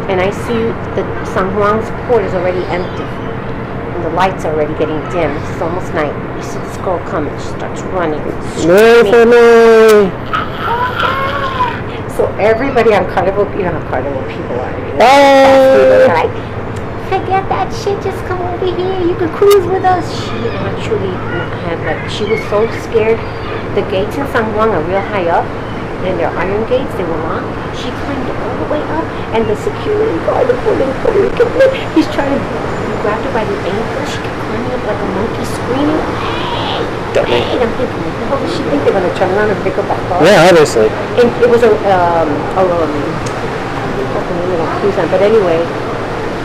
And I see the San Juan's port is already empty. And the lights are already getting dim. It's almost night. You see this girl coming, she starts running, No for screaming. me. So everybody on Carnival, you know how Carnival people are. You know? Oh. They're like, forget that shit, just come over here, you can cruise with us. She actually had she was so scared. The gates in San Juan are real high up, and they're iron gates, they were locked. She climbed all the way up, and the security guard, the Puerto Rican, he's trying to grab her by the ankle. She kept climbing up like a monkey, screaming, hey! Hey! And I'm thinking, what the hell does she think they're going to turn around and pick her back up? Yeah, obviously. And it was I don't know what the name of the cruise line, but anyway,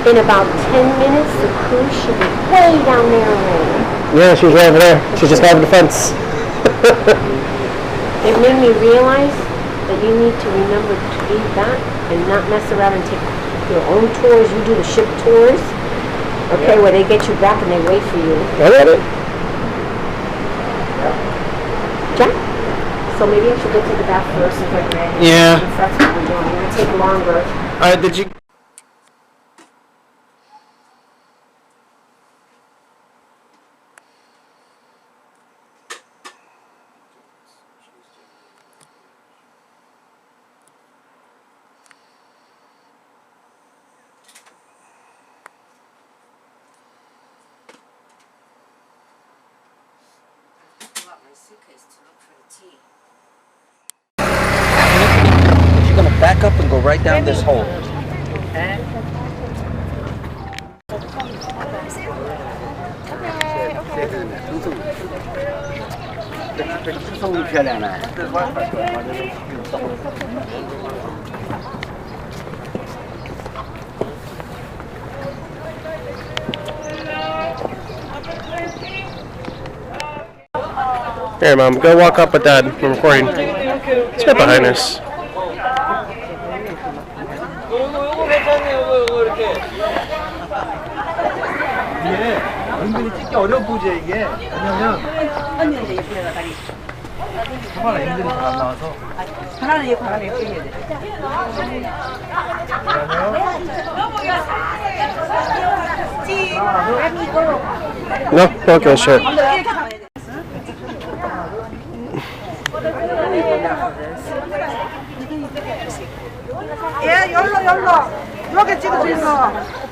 in about 10 minutes, the cruise should be way down there already. Yeah, she's right over there. She's just over the fence. It made me realize that you need to remember to do that and not mess around and take your own tours. You do the ship tours, okay, where they get you back and they wait for you. I get it. Jack? So maybe I should go to the bath first and get ready. Yeah. If that's what we're doing. It might take longer. Did you? Pull out my suitcase to look for the tea. up and go right down this hole. Here, Mom, go walk up with Dad. I'm recording. Let's get behind us. 은근히 찍기 어려운 포즈야 이게. 왜냐면 카메라 앵글이 잘 안 나와서. 하나는 이거 하나는 이거 해야 돼. No, okay, sure. 예, 열로. 이렇게 찍어주세요.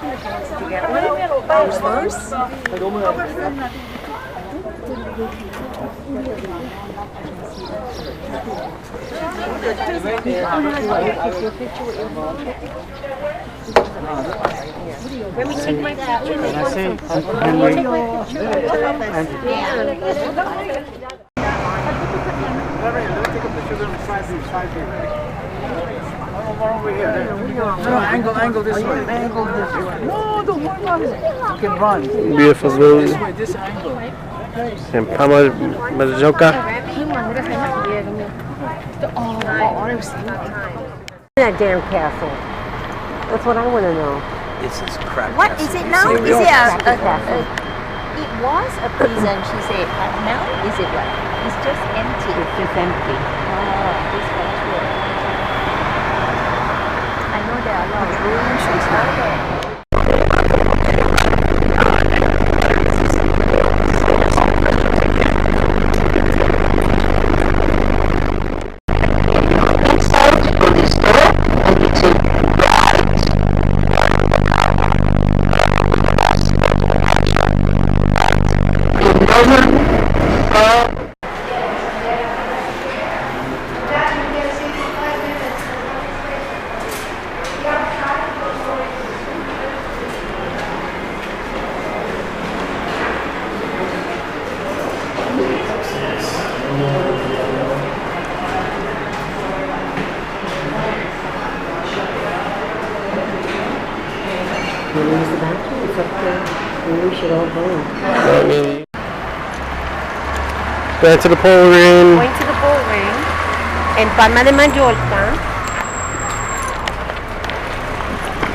Angle this way. Angle this way. No, don't worry about it. You can run. Beautiful view. This way, this angle. And Pama Mazoka. That damn castle. That's what I want to know. This is crap. What is it now? Is it it was a prison, she said, but now is it what? It's just empty. It's just empty. This one too. I know there are a lot of ruins and stuff. Use the bathroom. It's up there. Maybe we should all go. Back to the pool ring. Going to the bull ring in Palma de Mallorca.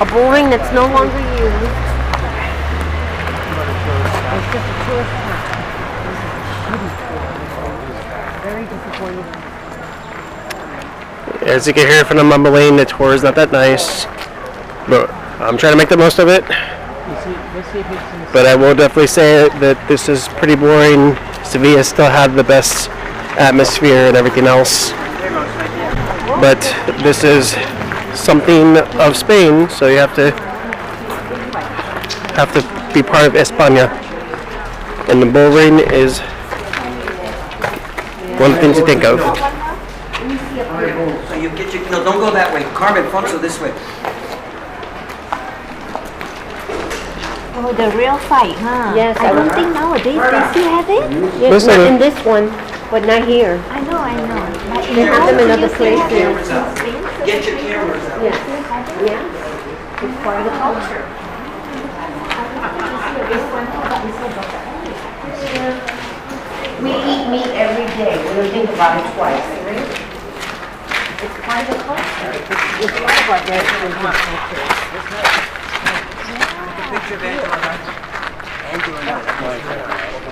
A bull ring that's no longer used. It's just a tourist spot. Very disappointing. As you can hear from the mumbling, the tour is not that nice. But I'm trying to make the most of it. But I will definitely say that this is pretty boring. Sevilla still had the best atmosphere and everything else. But this is something of Spain, so you have to be part of España. And the bull ring is one thing to think of. So you get your, no, don't go that way. Carmen, Fonso, this way. Oh, the real fight, huh? Yes, I don't think nowadays they still have it. Yes, not in this one, but not here. I know. But They have them in other places. Cameras out. Get your cameras out. Yes. Yeah. It's part of the culture. We eat meat every day. We don't think about it twice, right? It's part of the culture. It's part of our culture. Picture of Angela.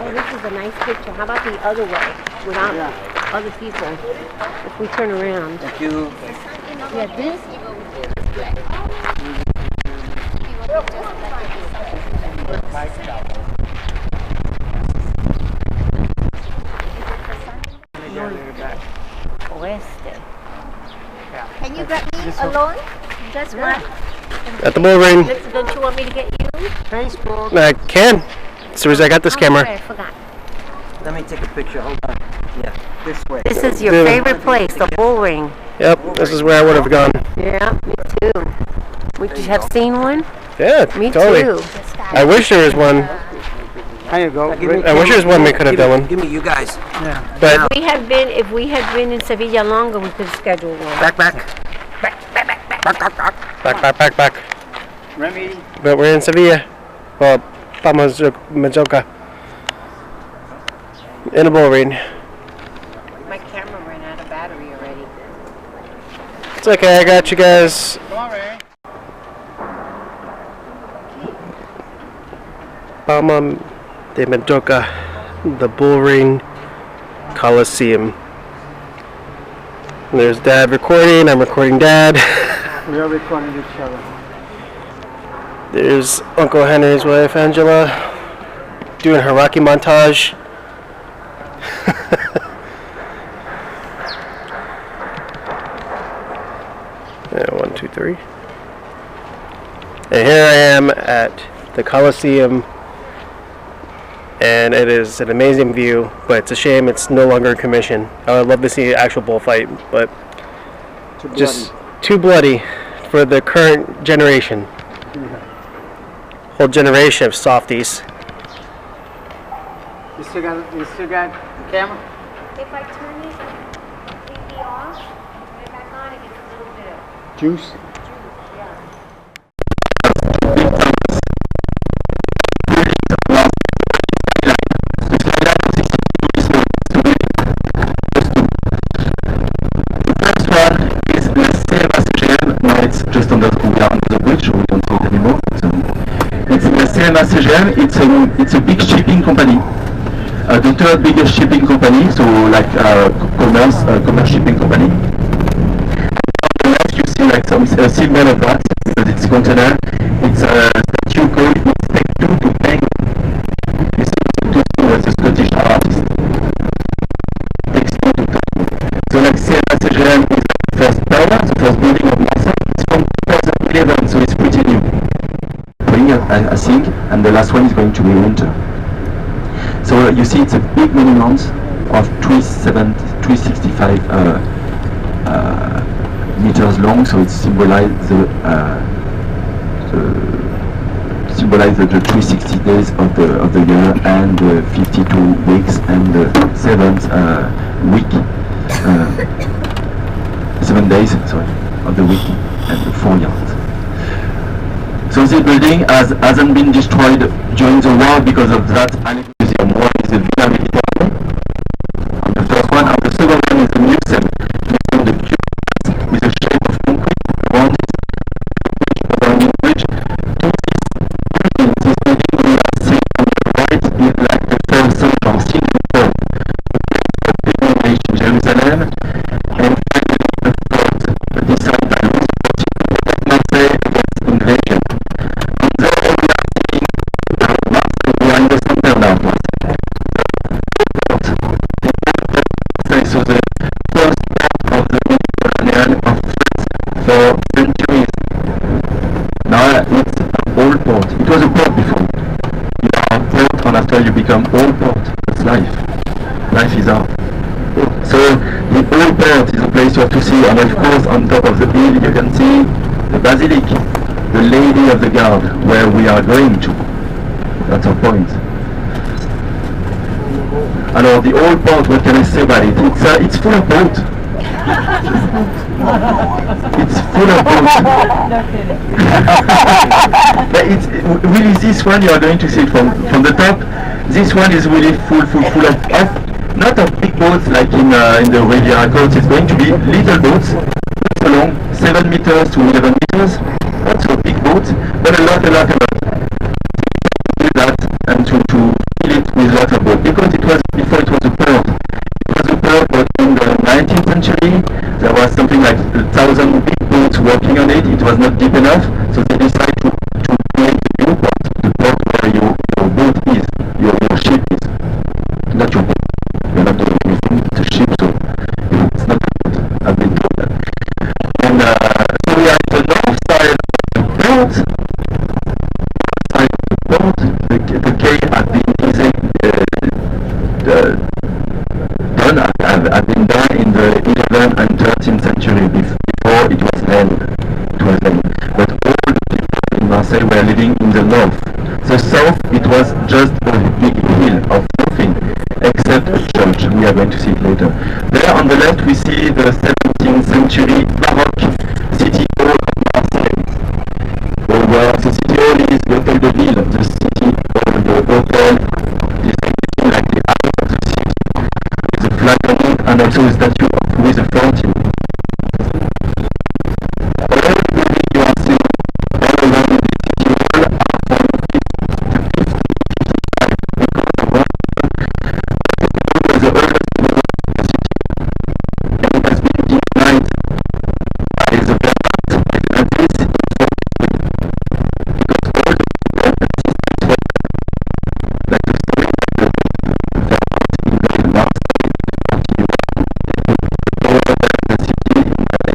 Oh, this is a nice picture. How about the other way, without other people? If we turn around. Thank you. Yeah, this. Oeste. Can you grab me alone? Just one? At the bull ring. Don't you want me to get you? Facebook. I can. As soon as I got this camera. Sorry, I forgot. Let me take a picture. Hold on. Yeah, this way. This is your Dude. favorite place, the bull ring. Yep, this is where I would have gone. Yeah, me too. Would you have seen one? Yeah, Me totally. too. I wish there was one. There you go. I wish there was one we could have done one. Give me you guys. But If we had been in Sevilla longer, we could schedule one. Back. back. Remy. But we're in Sevilla. Well, Majorca. In a bull ring. My camera ran out of battery already. It's okay, I got you guys. Come on, Remy. Palma de Majorca, the bull ring Coliseum. And there's Dad recording, I'm recording Dad. We are recording each other. There's Uncle Henry's wife, Angela, doing her Rocky montage. Yeah, 1, 2, 3. And here I am at the Coliseum, and it is an amazing view, but it's a shame it's no longer in commission. I would love to see an actual bullfight, but just too bloody for the current generation. Whole generation of softies. You still got the camera? If I turn it completely off, put it back on, it gets a little bit of Juice. juice, yeah. It's just under the bridge, we don't see it anymore. So it's the CMA-CGM, it's a big shipping company. The third biggest shipping company, so like commerce shipping company. On the left you see like some symbol of that, because it's container. It's a statue called Step 2 to Penguin. This was a Scottish artist. Takes 2 to Penguin. So like CMA-CGM is the first tower, the first building of NASA. It's from 2011, so it's pretty new. I think, and the last one is going to be winter. So you see it's a big monument of 365 meters long, so it symbolizes the 360 days of the year and the 52 weeks and the 7th week, 7 days, sorry, of the week and the 4 years. So this building hasn't been destroyed during the war because of that. Museum. One is the Villa Militare, the first one, and the second one is the museum. The cube with a shape of concrete around it, bridge. To this building we are seeing on the right is like the first central scene before. The pilgrimage in Jerusalem, and finally the fort decided by Louis XIV to protect Marseille against invasion. And there we are seeing Marseille, we are in the center now. So the first part of the Mediterranean of France for centuries. Now it's an old port. It was a port before. You are a port, and after you become old port. That's life. Life is art. So the old port is a place you have to see, and of course on top of the hill you can see the basilic, the Lady of the Guard, where we are going to. That's our point. Alors, the old port, what can I say about it? It's full of boats. It's full of boats. But it's really this one, you are going to see it from the top. This one is really full of not of big boats like in the Riviera coast. It's going to be little boats, not so long, 7 meters to 11 meters. Not so big boats, but a lot. That and to fill it with lots of boats, because before it was a port. It was a port, but in the 19th century there was something like 1,000 big boats working on it. It was not deep enough, so they decided to create a new port, the port where your boat is, your ship is. Not your boat. You're not doing anything, it's a ship, so it's not a boat. I've been told that. And so we are at the north side of the port. The quay had been done in the 11th and 13th century Marseille were living in the north. The south, it was just a big hill of nothing except a church. We are going to see it later. There on the left we see the 17th century Baroque city hall of Marseille. Where the city hall is the Hotel de Ville, the city hall, the hotel is like the eye of the city, with a flag on it and also a statue of Louis XIV. All the buildings you are seeing all around the city hall are from the 50s, 55, because the one was the oldest building of the city, and it has been denied by the government by the Nazis in 1943, because all the people insisted for like the story of the Vermont invaded Marseille in 1941, they put the power over the city in 20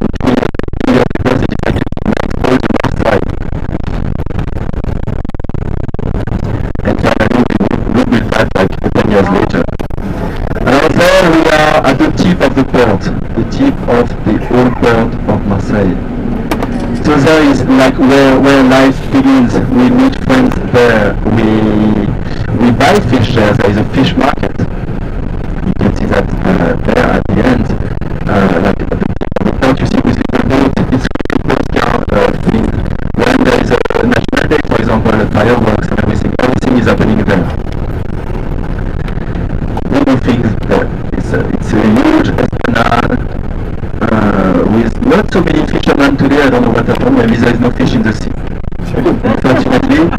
years because they decided to make all the north side. And finally we built that like 10 years later. Now there we are at the tip of the port, the tip of the old port of Marseille. So there is like where life begins. We meet friends there. We buy fish there. There is a fish market. You can see that there at the end. Like at the tip of the port, you see with little boat. It's really postcard thing. When there is a national day, for example, fireworks and everything is happening there. Many things there. It's a huge esplanade with not so many fishermen today. I don't know what happened. Maybe there is no fish in the sea. Unfortunately.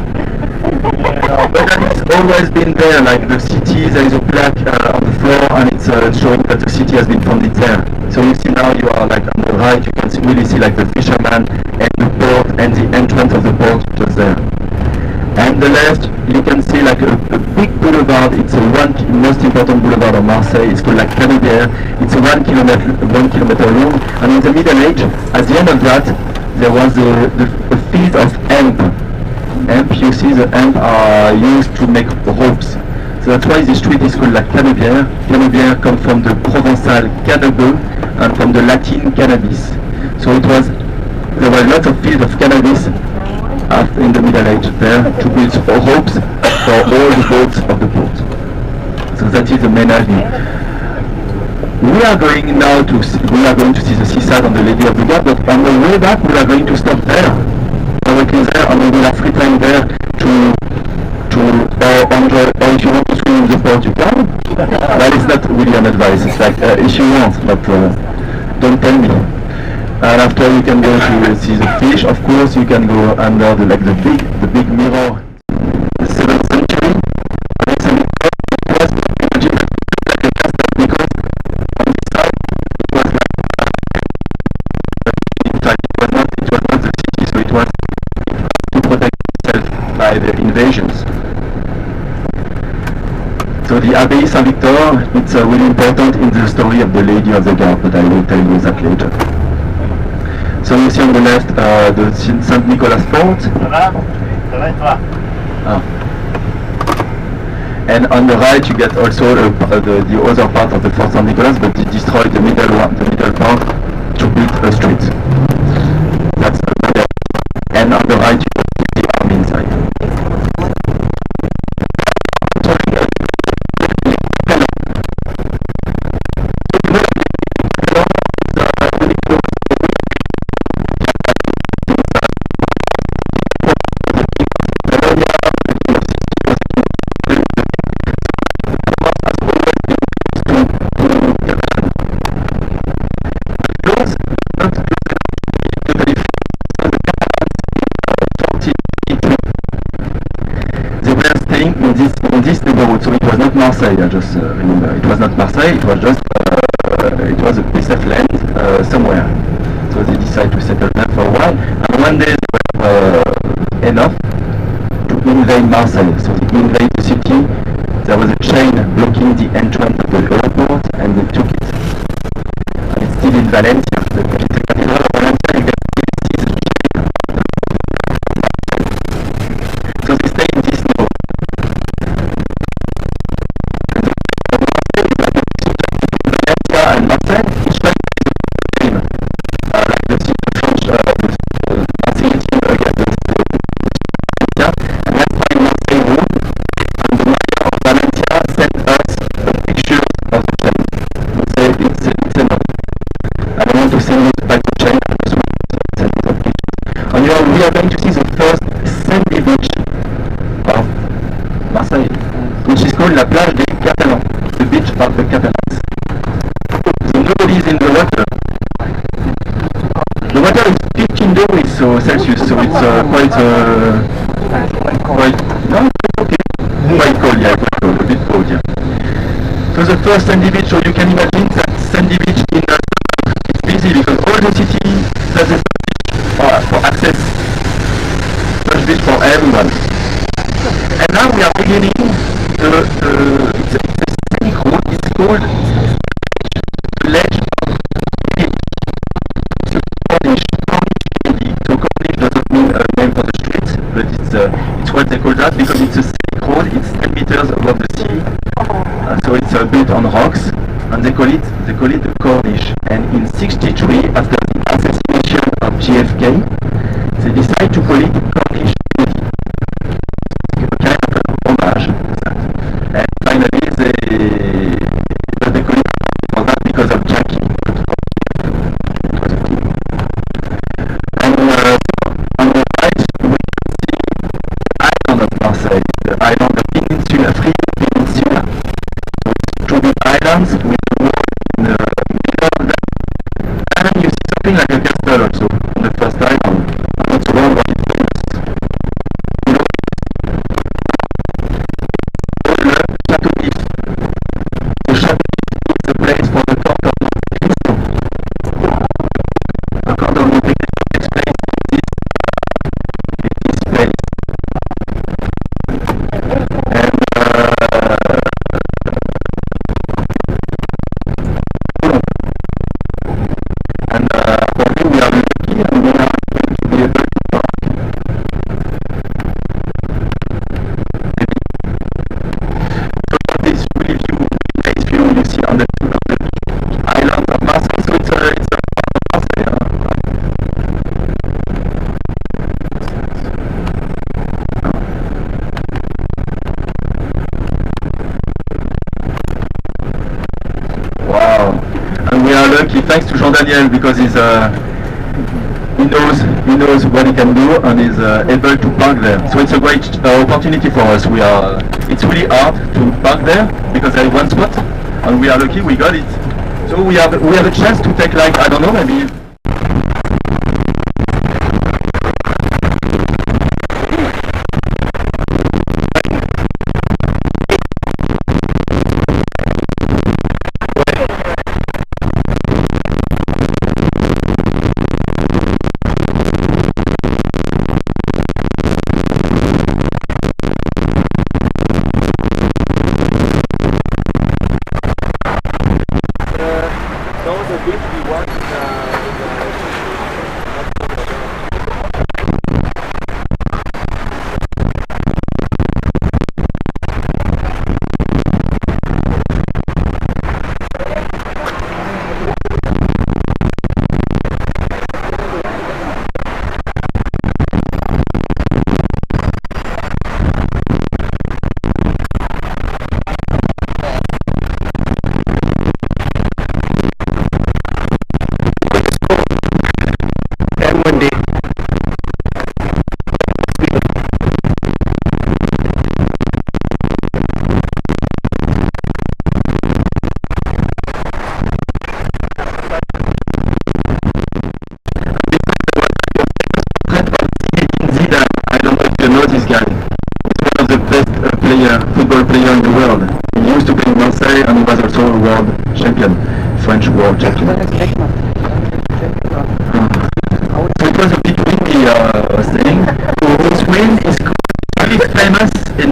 But it's always been there. Like the city, there is a plaque on the floor, and it's showing that the city has been founded there. So you see now you are like on the right. You can really see like the fisherman and the port and the entrance of the port just there. And the left, you can see like a big boulevard. It's the most important boulevard of Marseille. It's called like Canebière. It's 1 kilometer long. And in the Middle Age, at the end of that, there was a field of hemp. Hemp, you see the hemp are used to make ropes. So that's why this street is called like Canebière. Canebière comes from the Provençal canebeu and from the Latin cannabis. So there were lots of fields of cannabis in the Middle Age there to build ropes for all the boats of the port. So that is the main idea. We are going to see the seaside on the Lady of the Gap, but on the way back we are going to stop there. Directly there, and we will have free time there to enjoy, or if you want to swim in the port you can. But it's not really an advice, it's like if you want, but don't tell me. And after you can go to see the fish. Of course, you can go under the big mirror. The 7th century. It's a it was like a castle because on the side it was like in fact it was not the city, so it was to protect itself by the invasions. So the Abbaye Saint-Victor, it's really important in the story of the Lady of the Gap, but I will tell you that later. So you see on the left the Saint Nicholas Fort. And on the right you get also the other part of the Fort Saint Nicholas, but they destroyed the middle part to build a street. That's the and on the right you get the army inside. In this neighborhood, so it was not Marseille, I just remember. It was not Marseille, it was just, it was a piece of land somewhere. So they decided to settle there for a while, and one day they were enough to invade Marseille. So they invaded the city, there was a chain blocking the entrance of the airport, and they took it. And it's still in Valencia, the cathedral of Valencia, you can still see the chain. So they stay in this neighborhood. And Marseille, which like the same, like the French, the Marseille team against the to send it back to China. And we are going to see the first sandy beach of Marseille, which is called la plage des Catalans, the beach of the Catalans. So nobody is in the water. The water is 15 degrees Celsius, so it's quite, no, okay, quite cold, yeah, quite cold, a bit cold, yeah. So the first sandy beach, so you can imagine that sandy beach in it's busy because all the city has a beach for access, such beach for everyone. And now we are beginning it's a scenic road, it's called the ledge of beach. So Corniche doesn't mean a name for the street, but it's what they call that because it's a scenic road, it's 10 meters above the sea. So it's built on rocks, and they call it the Corniche. And in '63, after the assassination of JFK, they decided to call it Corniche. A kind of homage to that. And finally, they call it for that because of Jackie. It was a king. And on the right, we see the island of Marseille, the island of Peninsula, Free Peninsula. Islands with the wall in the middle of them. And you see something like a castle also on the first island. I'm not sure what it is. You know, the Chateau d'If. The Chateau d'If is the place for the court of Monte Cristo. The court of Monte Cristo takes place in this place. Thanks to Jean Daniel because he knows what he can do and is able to park there. So it's a great opportunity for us. It's really hard to park there because there is one spot, and we are lucky we got it. So we have a chance to take like I don't know maybe. Football player in the world. He used to play in Marseille and he was also a world champion, French world champion. So it was a bit windy thing. This wind is really famous in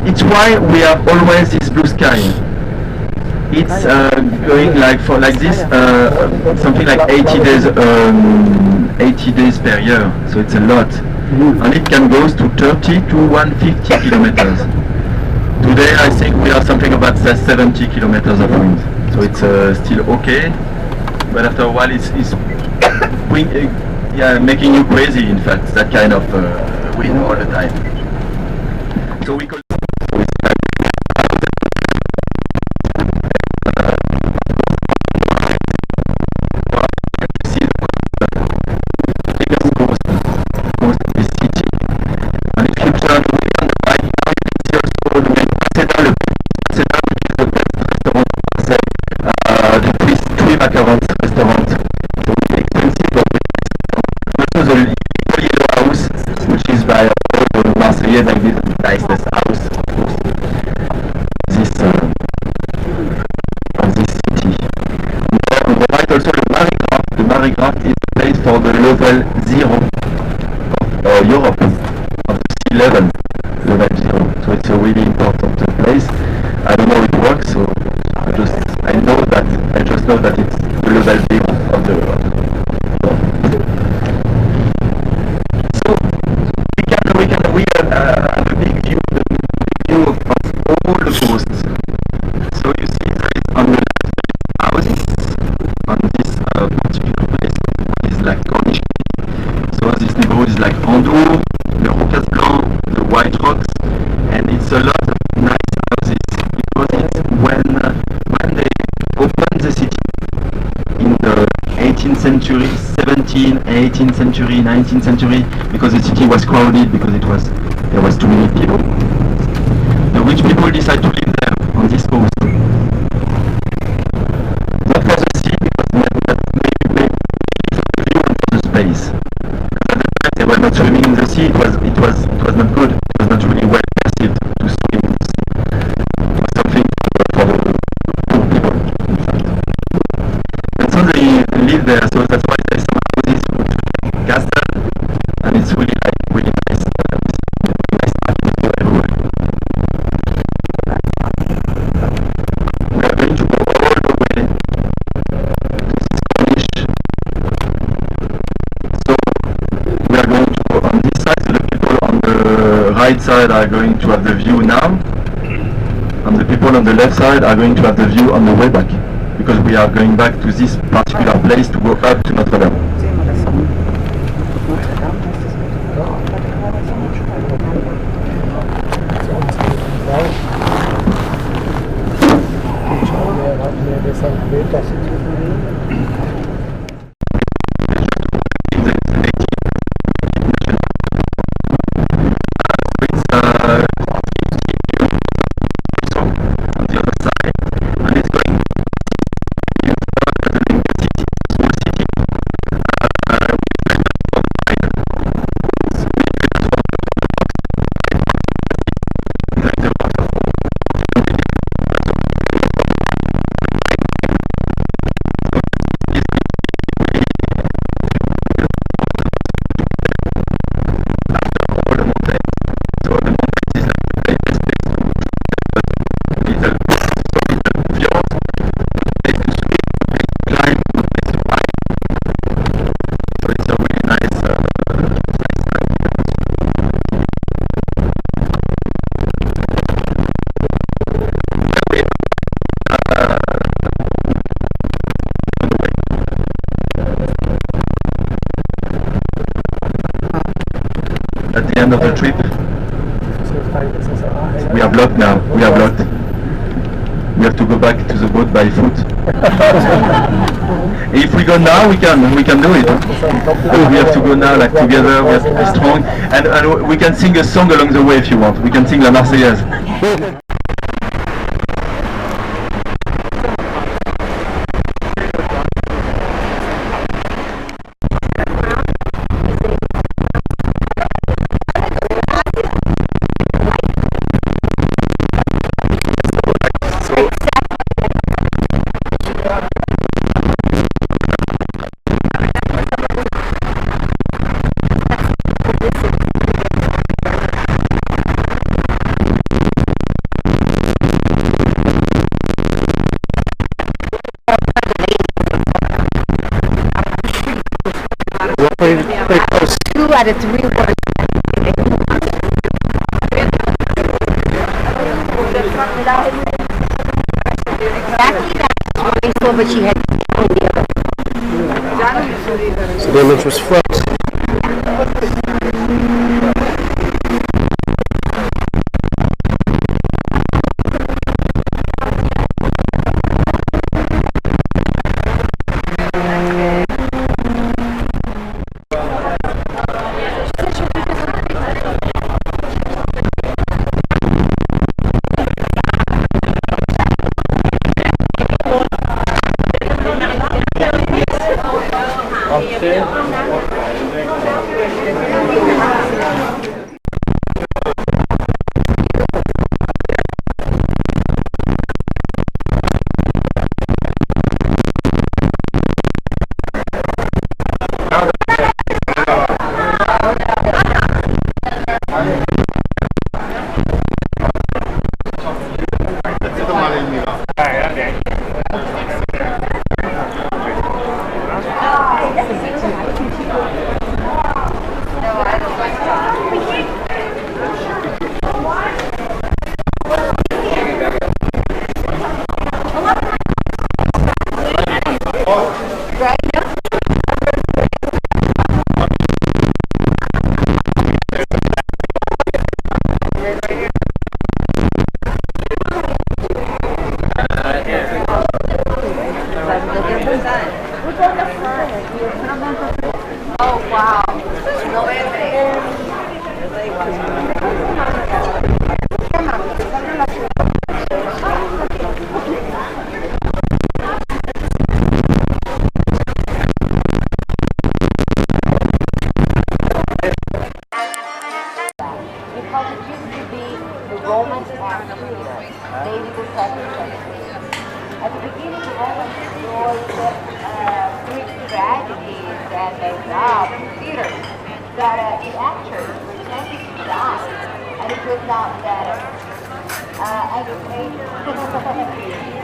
it's why we have always this blue sky. It's going like this something like 80 days per year, so it's a lot. And it can go to 30 to 150 kilometers. Today I think we have something about 70 kilometers of wind, so it's still okay, but after a while it's making you crazy, in fact, that kind of wind all the time. So we call macarons restaurant. So really expensive, but also the Yellow House, which is by all the Marseillais, like this nicest house, of course. Of this city. On the right also the Marigraft. The Marigraft is the place for the level 0 of Europe, of the sea level, level 0. So it's a really important place. I don't know how it works, so I just know that it's the level 0 of the Europe. So we have a big view of all the coasts. So you see there is on the left houses on this particular place. One is like Cornish. So this neighborhood is like Andour, the Rocas Blancs, the White Rocks, and it's a lot of nice houses because it's when they opened the city in the 18th century, 17th, 18th century, 19th century, because the city was crowded because there was too many people. The rich people decide to live there on this coast. Not for the sea, because maybe for the view and for the space. Because at the time they were not swimming in the sea, it was not good. It was not really well perceived to swim in the sea. It was something for the poor people, in fact. And so they live there, so that's why there's some houses with castle, and it's really nice architecture everywhere. We are going to go all the way to this Cornish. So we are going to go on this side, so the people on the right side are going to have the view now, and the people on the left side are going to have the view on the way back, because we are going back to this particular place to go up to Notre Dame. At the end of the trip, we are blocked now. We are blocked. We have to go back to the boat by foot. If we go now, we can do it. We have to go now, like together. We have to be strong, and we can sing a song along the way if you want. We can sing La Marseillaise. Very close. 2 out of 3 words. Exactly that. But she had the other. So the image was flipped. Oh, wow. Because it used to be the Roman amphitheater, maybe the 2nd century. At the beginning, the Romans destroyed Greek tragedies and they loved theater. But it actually pretended to die, and it was not that entertaining.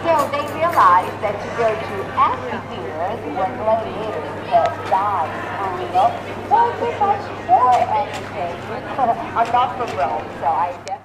So they realized that to go to amphitheaters where gladiators died for real was so much more entertaining. I'm not from Rome, so I definitely...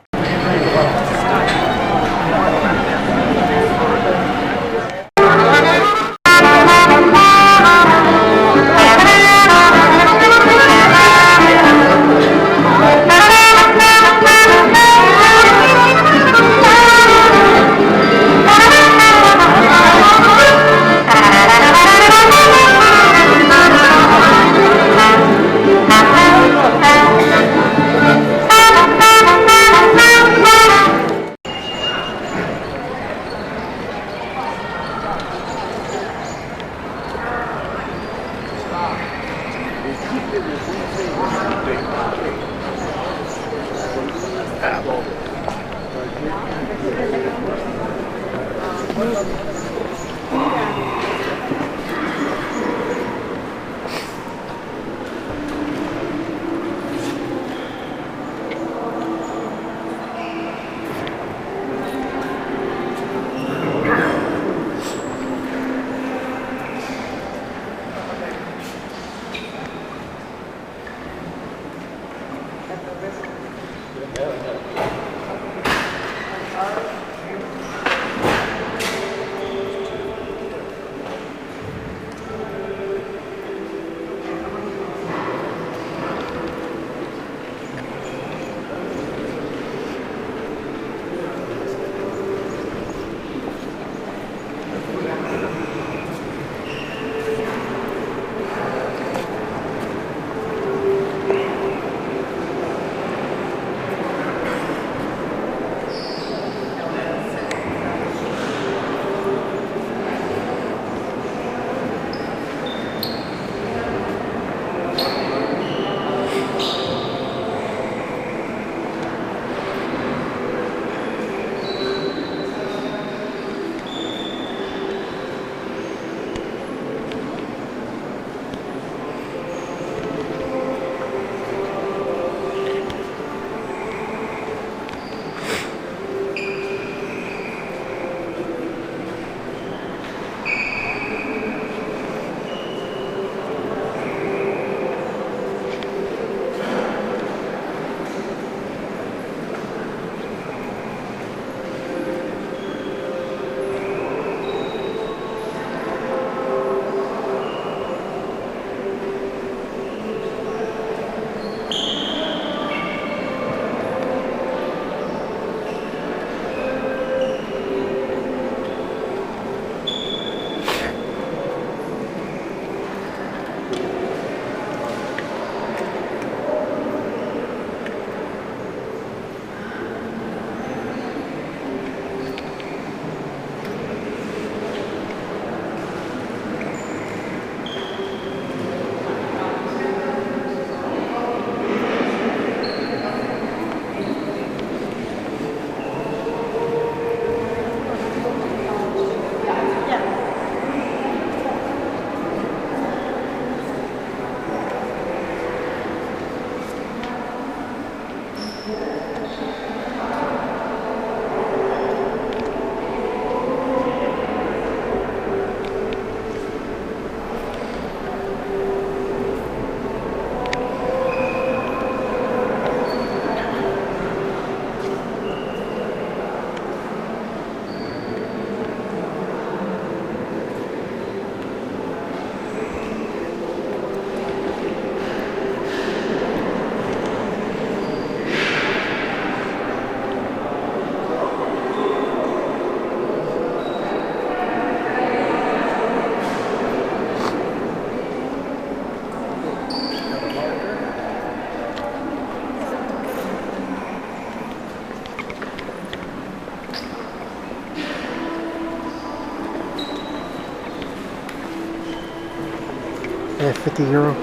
Yeah, 50 euro.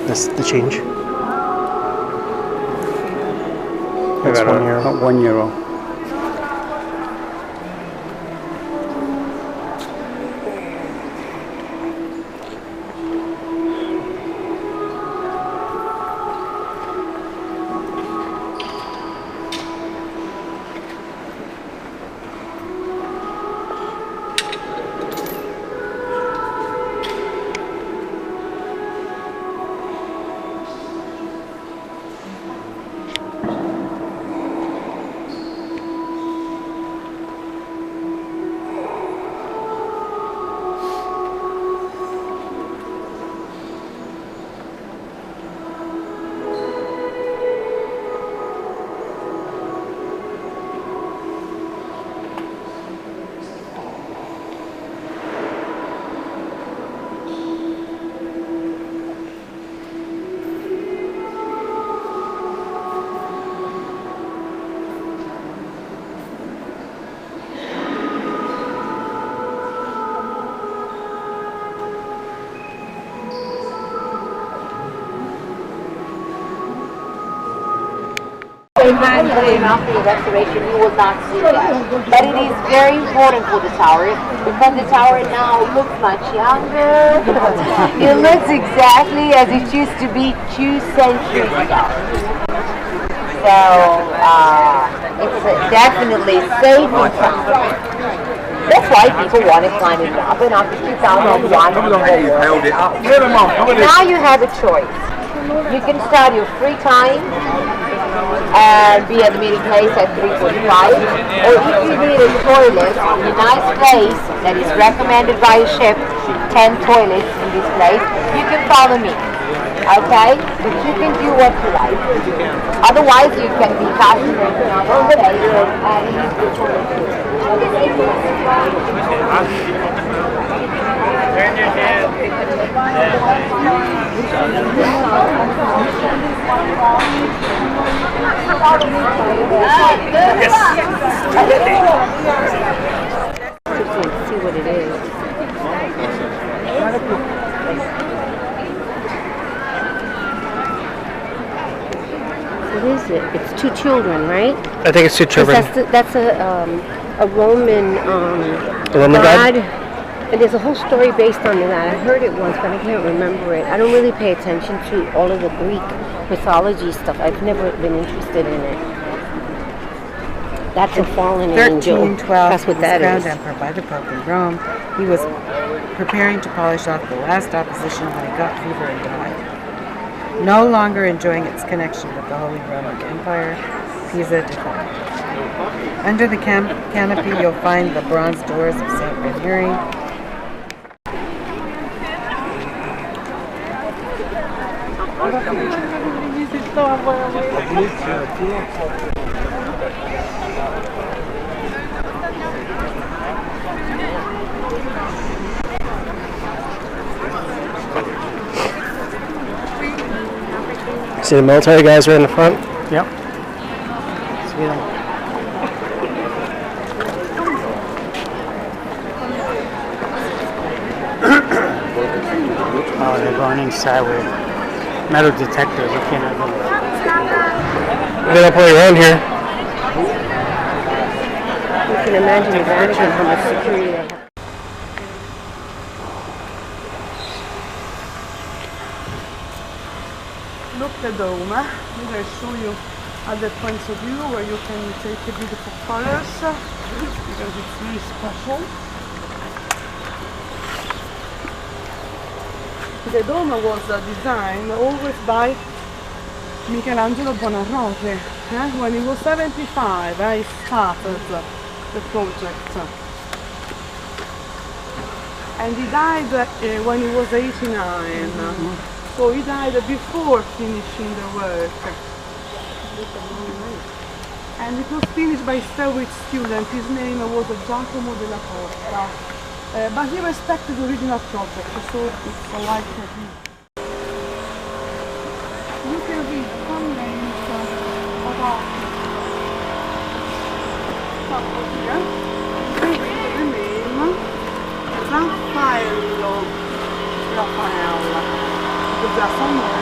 That's the change. That's I got €1. €1. After the restoration, you will not see that. But it is very important for the tower because the tower now looks much younger. It looks exactly as it used to be 2 centuries ago. So it's definitely safe and sound. That's why people want to climb it up. And after 2001, now you have a choice. You can start your free time and be at the meeting place at 3:45, or if you need a toilet in a nice place that is recommended by a ship, 10 toilets in this place, you can follow me, okay? But you can do what you like. Otherwise, you can be passenger in another place and use the toilet. Turn your head. See what it is. What is it? It's 2 children, right? I think it's 2 children. That's a Roman Roman god? And there's a whole story based on that. I heard it once, but I can't remember it. I don't really pay attention to all of the Greek mythology stuff. I've never been interested in it. That's a fallen angel. 1312, That's what he was that crowned is. emperor by the Pope in Rome. He was preparing to polish off the last opposition when he got fever and died. No longer enjoying its connection with the Holy Roman Empire, Pisa declined. Under the canopy, you'll find the bronze doors of St. Ranieri. See the military guys right in the front? Yep. See them. Oh, they're going inside with metal detectors looking at them. They don't play around here. You can imagine the Vatican, how much security they have. Look at the dome. Maybe I'll show you other points of view where you can take the beautiful colors because it's really special. The dome was designed always by Michelangelo Buonarroti. When he was 75, he started the project. And he died when he was 89. So he died before finishing the work. And it was finished by a Sandwich student. His name was Giacomo della Porta. But he respected the original project, so it's like a you can read comments about here. You can read the name Raffaello. Raphael. because there are some left.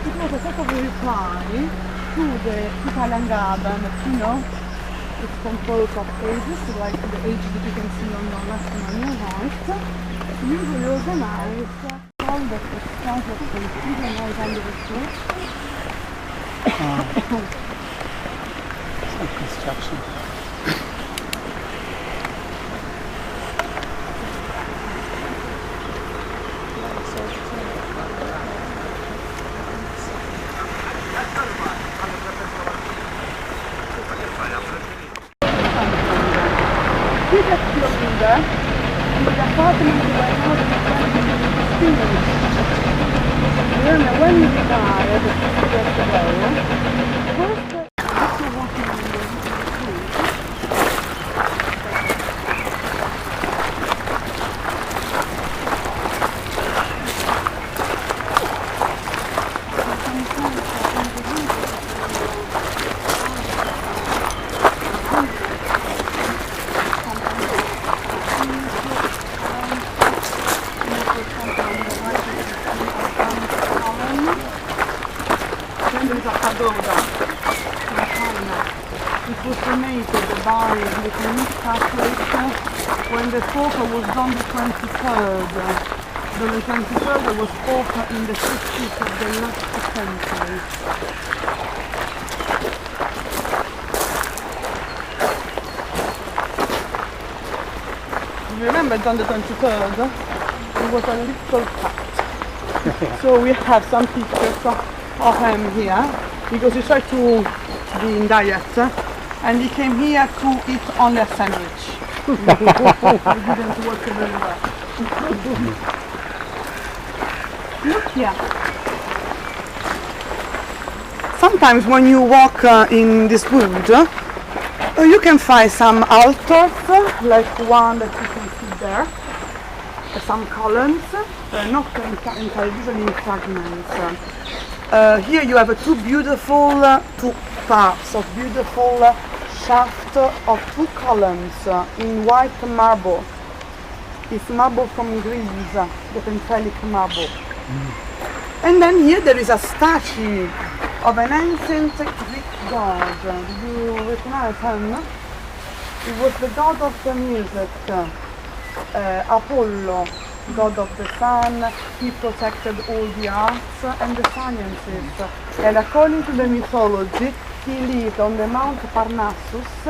It was a sort of a reply to the Italian garden, you know. It's composed of ages, like the age that you can see on your left and on your right. Usually organized all the stars of the organized under the church. Some construction. This is the apartment where now the experience. Remember when we retired 6 years ago, first after walking in the street, there is a pagoda in China. It was donated by the Chinese Catholics when the Pope was John the 23rd. John the 23rd was Pope in the 60s of the last century. You remember John the 23rd? He was a little cat. So we have some pictures of him here because he tried to be in diet and he came here to eat only a sandwich. He didn't work very well. Look here. Sometimes when you walk in this wood, you can find some altars, like one that you can see there, some columns, not entirely, usually in fragments. Here you have two parts of beautiful shaft of 2 columns in white marble. It's marble from Greece, the pentelic marble. And then here there is a statue of an ancient Greek god. Do you recognize him? It was the god of the music, Apollo, god of the sun. He protected all the arts and the sciences. And according to the mythology, he lived on the Mount Parnassus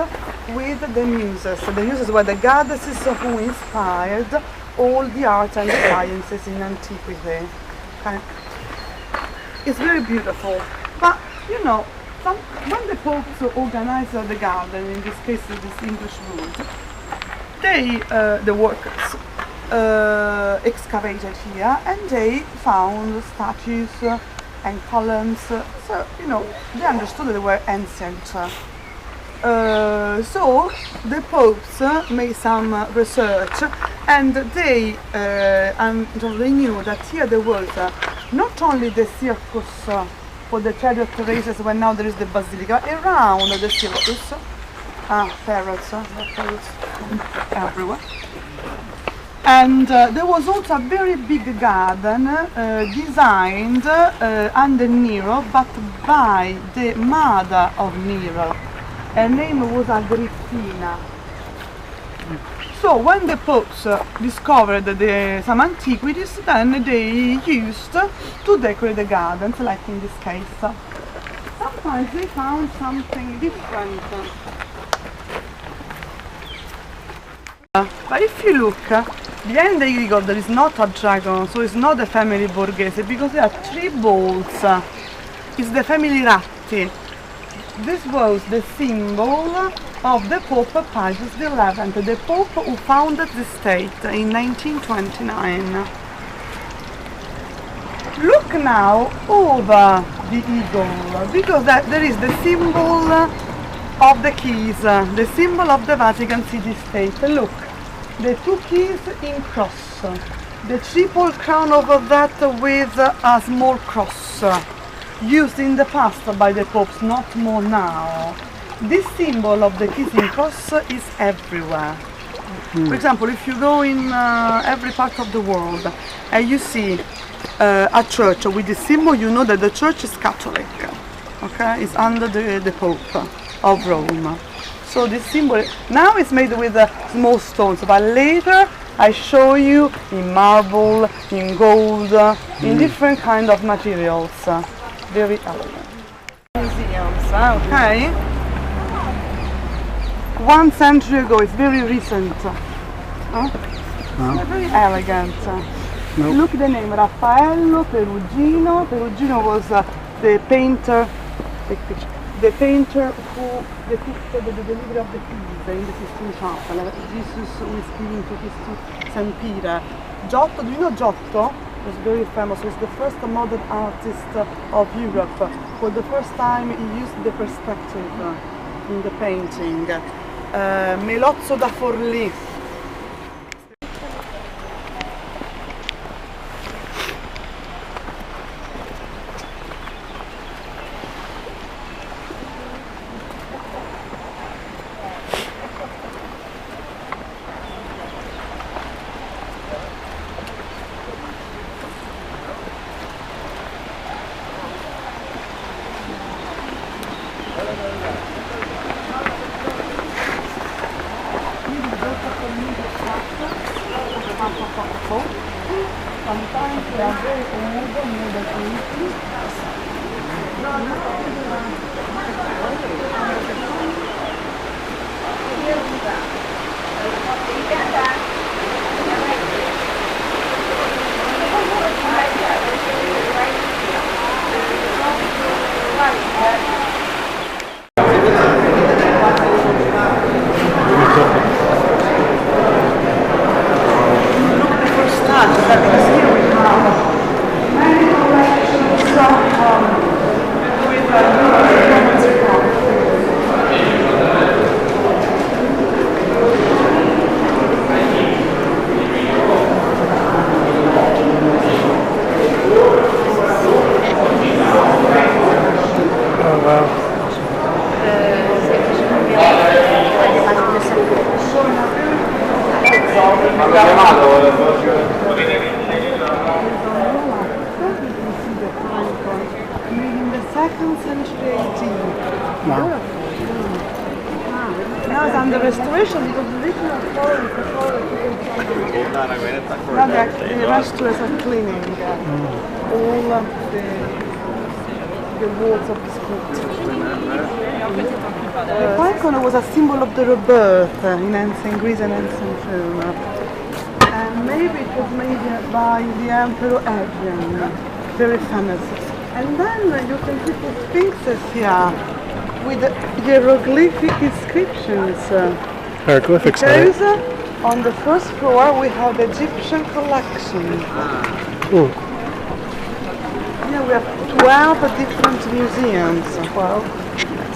with the Muses. The Muses were the goddesses who inspired all the arts and the sciences in antiquity. Okay. It's very beautiful. But, you know, when the popes organized the garden, in this case this English wood, they, the workers, excavated here and they found statues and columns, so you know they understood they were ancient. So the popes made some research and they knew that here there was not only the circus for the chariot races when now there is the basilica, around the circus, parrots everywhere. And there was also a very big garden designed under Nero, but by the mother of Nero. Her name was Agrippina. So when the popes discovered some antiquities, then they used to decorate the gardens, like in this case. Sometimes they found something different. But if you look, behind the eagle there is not a dragon, so it's not the family Borghese, because there are three balls. It's the family Ratti. This was the symbol of the Pope Pius XI, the Pope who founded the state in 1929. Look now over the eagle, because there is the symbol of the keys, the symbol of the Vatican City State. Look, the two keys in cross, the triple crown over that with a small cross, used in the past by the popes, not more now. This symbol of the keys in cross is everywhere. For example, if you go in every part of the world and you see a church with this symbol, you know that the church is Catholic. Okay, it's under the Pope of Rome. So this symbol now is made with small stones, but later I show you in marble, in gold, in different kind of materials. Very elegant. Museums, okay? 1 century ago, it's very recent. It's very elegant. Look at the name, Raffaello Perugino. Perugino was the painter, the painter who depicted the delivery of the Peace in the Sistine Chapel. Jesus who is giving to his St. Peter. Giotto, do you know Giotto? Was very famous. He was the first modern artist of Europe. For the first time he used the perspective in the painting. Melozzo da Forlì. Sometimes they are very old, more than 2nd century AD. Wow. Now it's under restoration because the original now the restorers are cleaning all of the walls of the sculpture. The falcon was a symbol of the rebirth in ancient Greece and ancient Rome. And maybe it was made by the Emperor Adrian, very famous. And then you can see the sphinxes here with hieroglyphic inscriptions. Hieroglyphics, Because on the first floor we have the Egyptian collection. Ooh. Here we have 12 different museums. Well,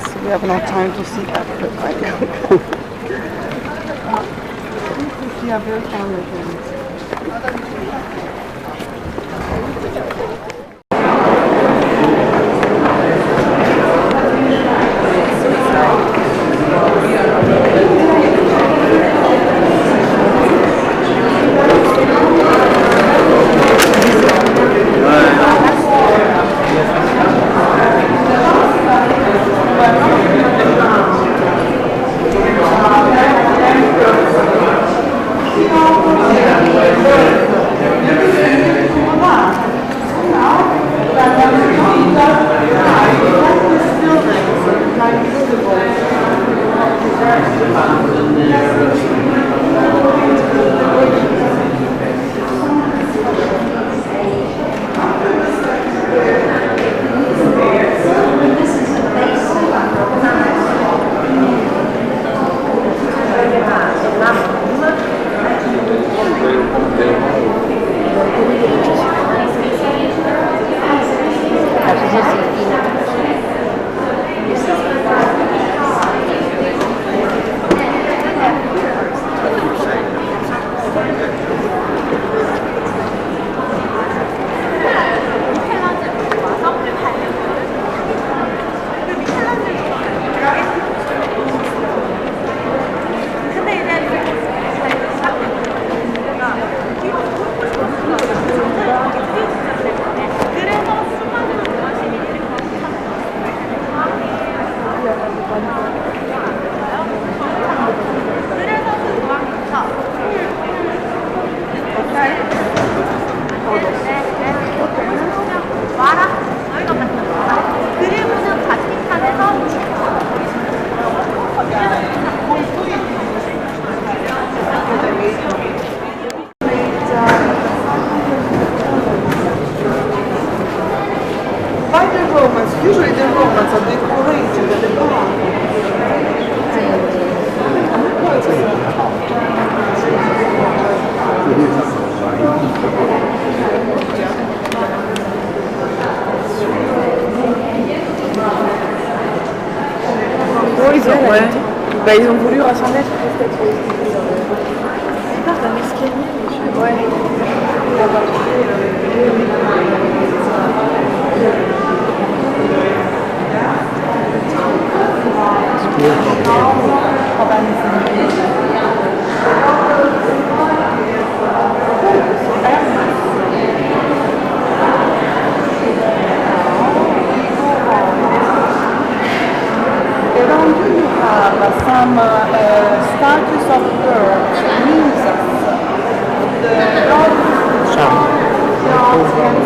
so we have no time to see everything. This is here very elegant. By the Romans, usually the Romans are decorated at the back. Oh, ils ont, ouais. Bah, ils ont voulu rassembler toutes les statues. C'est pas un escalier, ouais. Around you you have some statues of birds, nymphs, the gods, and the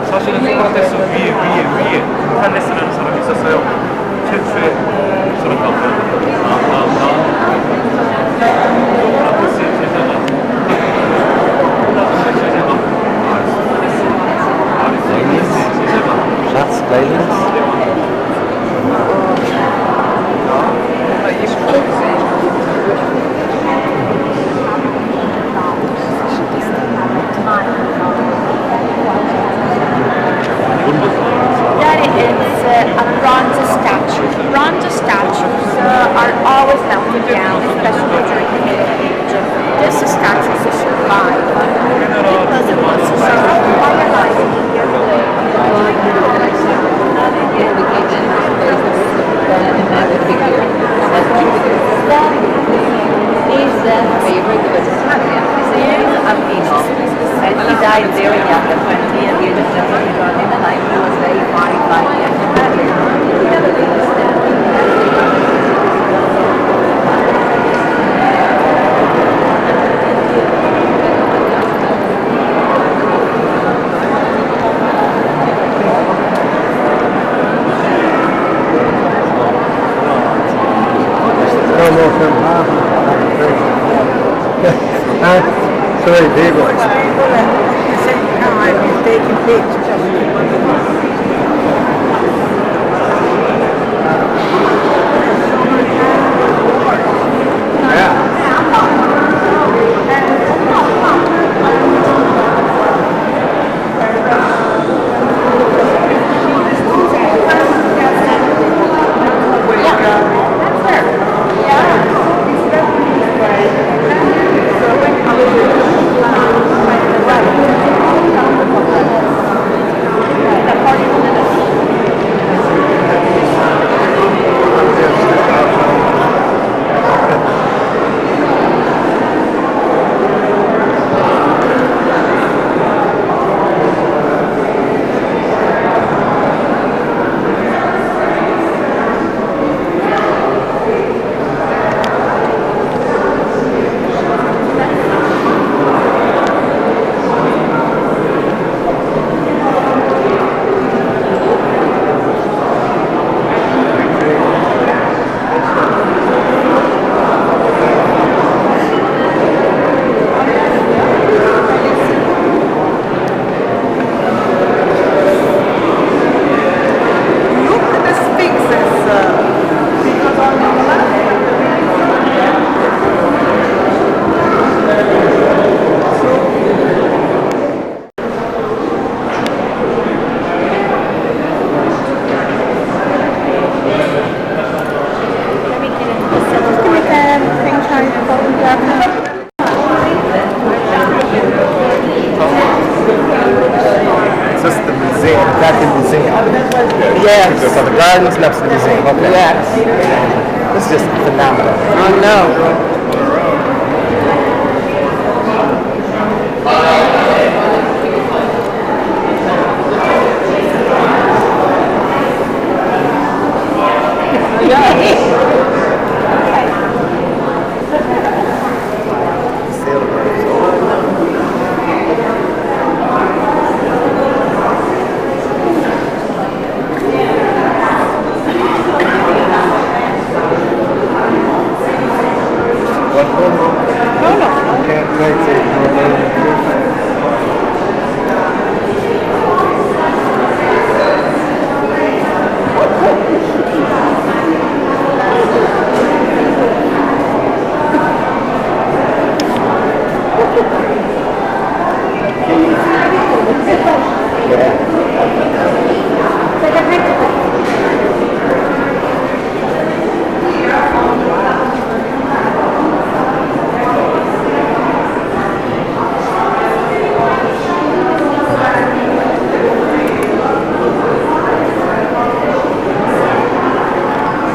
사실은 소크라테스 위에 판네스라는 사람이 있었어요. 최초의 저렇다고 소크라테스의 제자가 Schatz, Leilings. That is a bronze statue. Bronze statues are always melted down, especially during the Middle Age. This statue is a survivor because it was survived by a He's the favorite of Italian. His name is Albino, and he died very young at 20, and he lived in a life who was very fine by the Italian. He never really Sorry, big ones. I'm taking pictures. That's the museum. Yes. So the gardens next to the museum. Okay. Yes. This is just phenomenal. Oh no.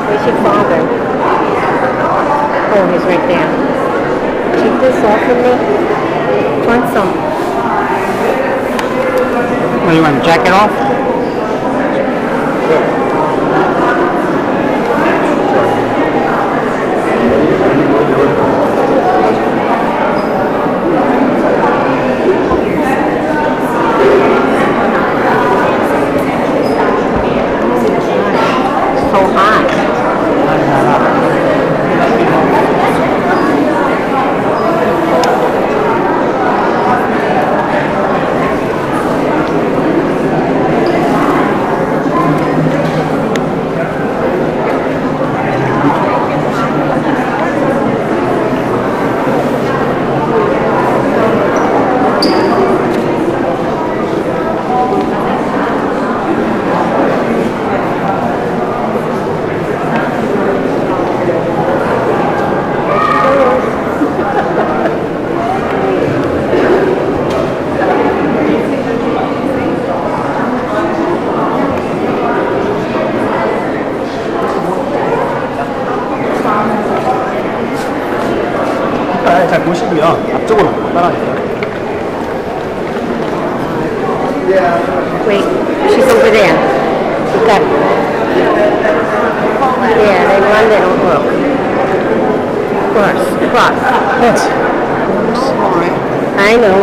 Where's your father? Oh, he's right there. Take this off of me. Want some? What, you want to jack it off? So hot. 잘 보시고요. 앞쪽으로 따라가세요. Wait, she's over there. Look at her. Yeah, they run, they don't look. Cross. Yes. I know.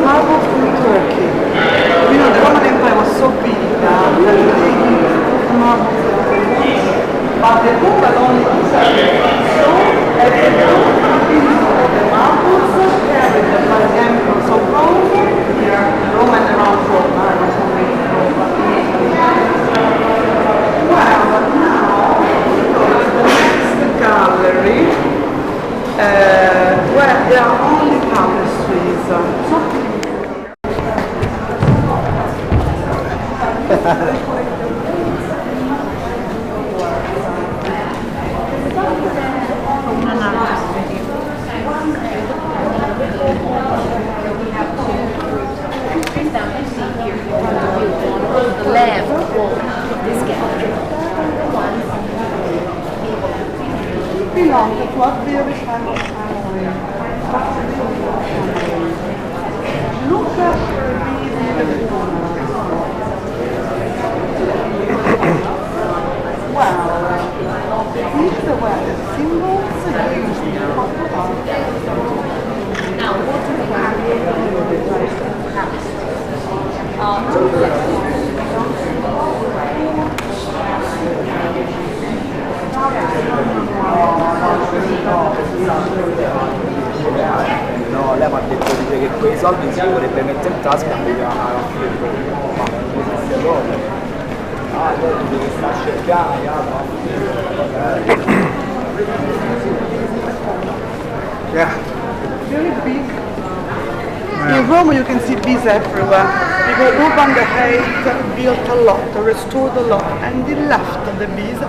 Marble from Turkey. You know, the Roman Empire was so big that they used marble from Turkey. But the book had only two sections. So, every piece of the marbles carried by the emperors of Rome, Roman around Rome, I was only Rome. Well, now, we go to the next gallery, where there are only tapestries. Belong to what very kind of family. Look at these wow, these were the symbols used in Portugal. No, lei mi ha detto dice che quei soldi si vorrebbe mettere in tasca e mi ha lei che sta a cercare, Yeah. Very big. In Rome you can see bees everywhere. Because Urban the Eighth built a lot, restored a lot, and he left the bees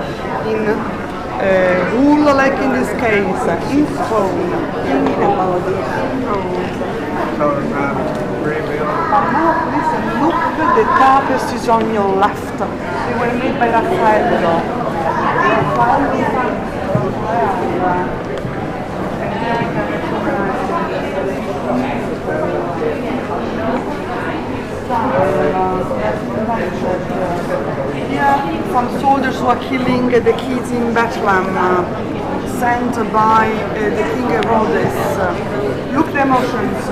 in wool, like in this case, in stone. But now, listen, look at the tapestries on your left. They were made by Raffaello. Here, some soldiers who are killing the kids in Bethlehem, sent by the King Herodes. Look the emotions.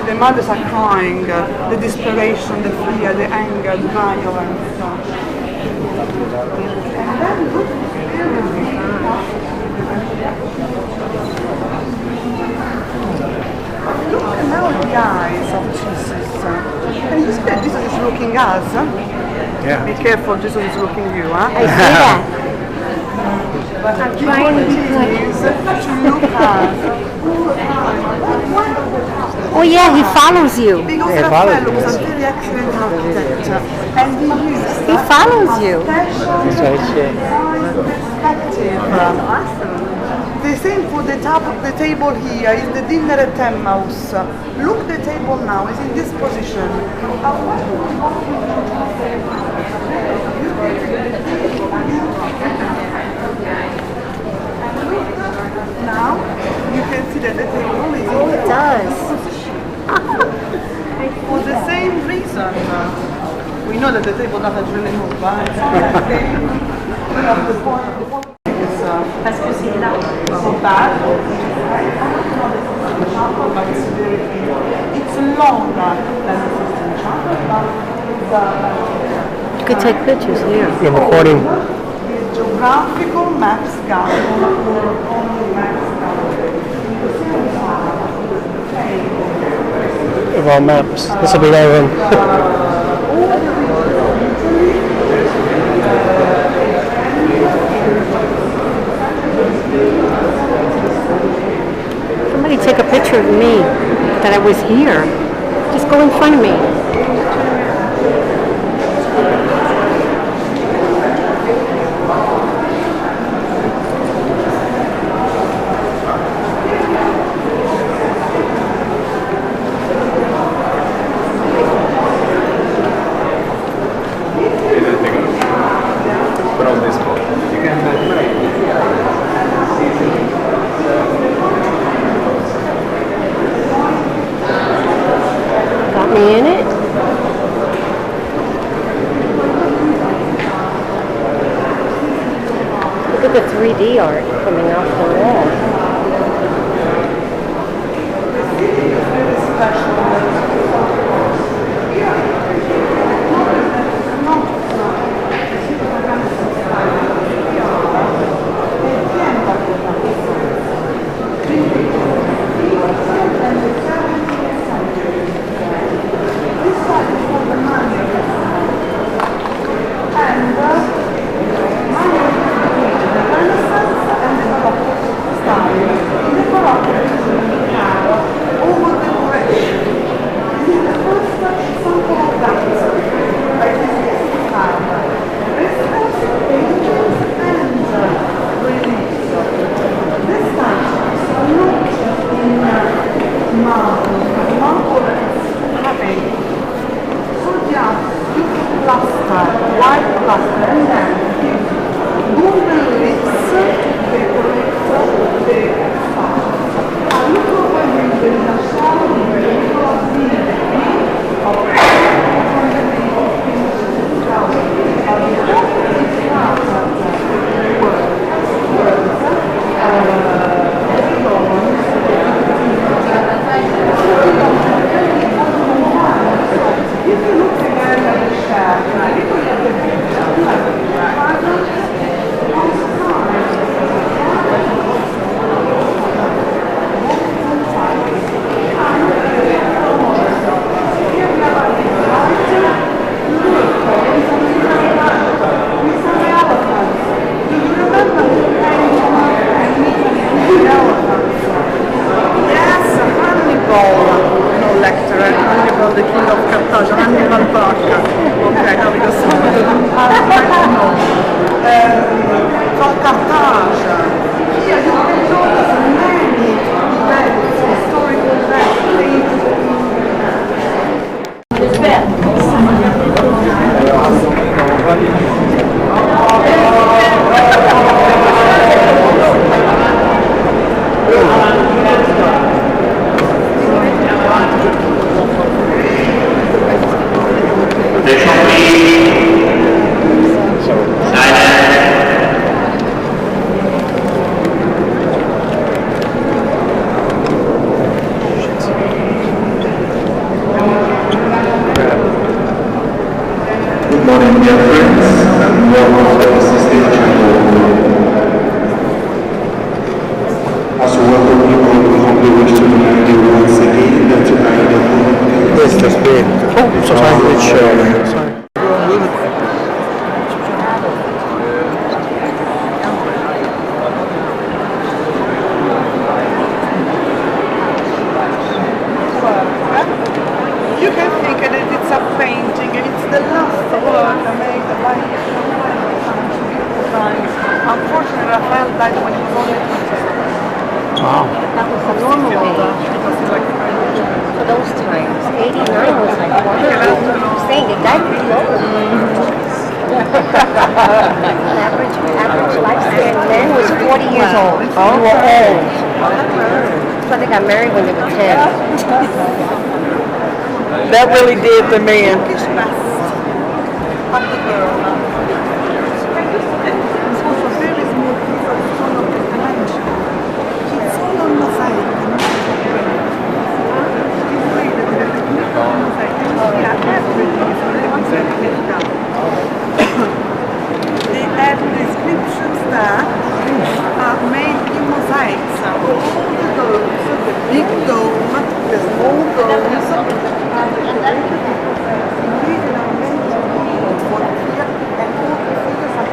The mothers are crying, the desperation, the fear, the anger, the violence. And then look now the eyes of Jesus. And you see that Jesus is looking us? Yeah. Be careful, Jesus is looking you, huh? I see that. I'm trying to look us. Oh yeah, he follows you. Because Yeah, Raffaello follows was you. a very excellent architect, and he used He follows you. That's right, yeah. perspective. Awesome. The same for the top of the table here is the dinner at Emmaus. Look, the table now is in this position. Now you can see that the table is in It does. for the same reason. We know that the table doesn't really move, but the point is Parce que c'est là. so bad. It's longer than the system chart, but You could take pictures here. You're recording. the geographical maps guide Of our maps. This will be their one. Somebody take a picture of me that I was here. Just go in front of me. Got me in it? Look at the 3D art coming off the wall. dear friends, and welcome to the stage As welcome people, we humbly wish to remind you once again that tonight the moon is just big. Oh, so sorry. You can think that it's a painting, it's the last work made by times. Unfortunately, Raphael died when he was only 27. Wow. That was the normal age for those times. 89 was like, wow. I'm saying they died pretty old. average lifespan then was 40 years old. They were old. So they got married when they were 10. That really did the man. Of the girl. This was a very small piece of stone of the dimension. It's all on mosaic. It's made with a technique of mosaic. Yeah, everything is really mosaic now. They have descriptions there are made in mosaics. All the domes, the big dome, the small domes, and the decorated indeed there are many people for here and all the figures are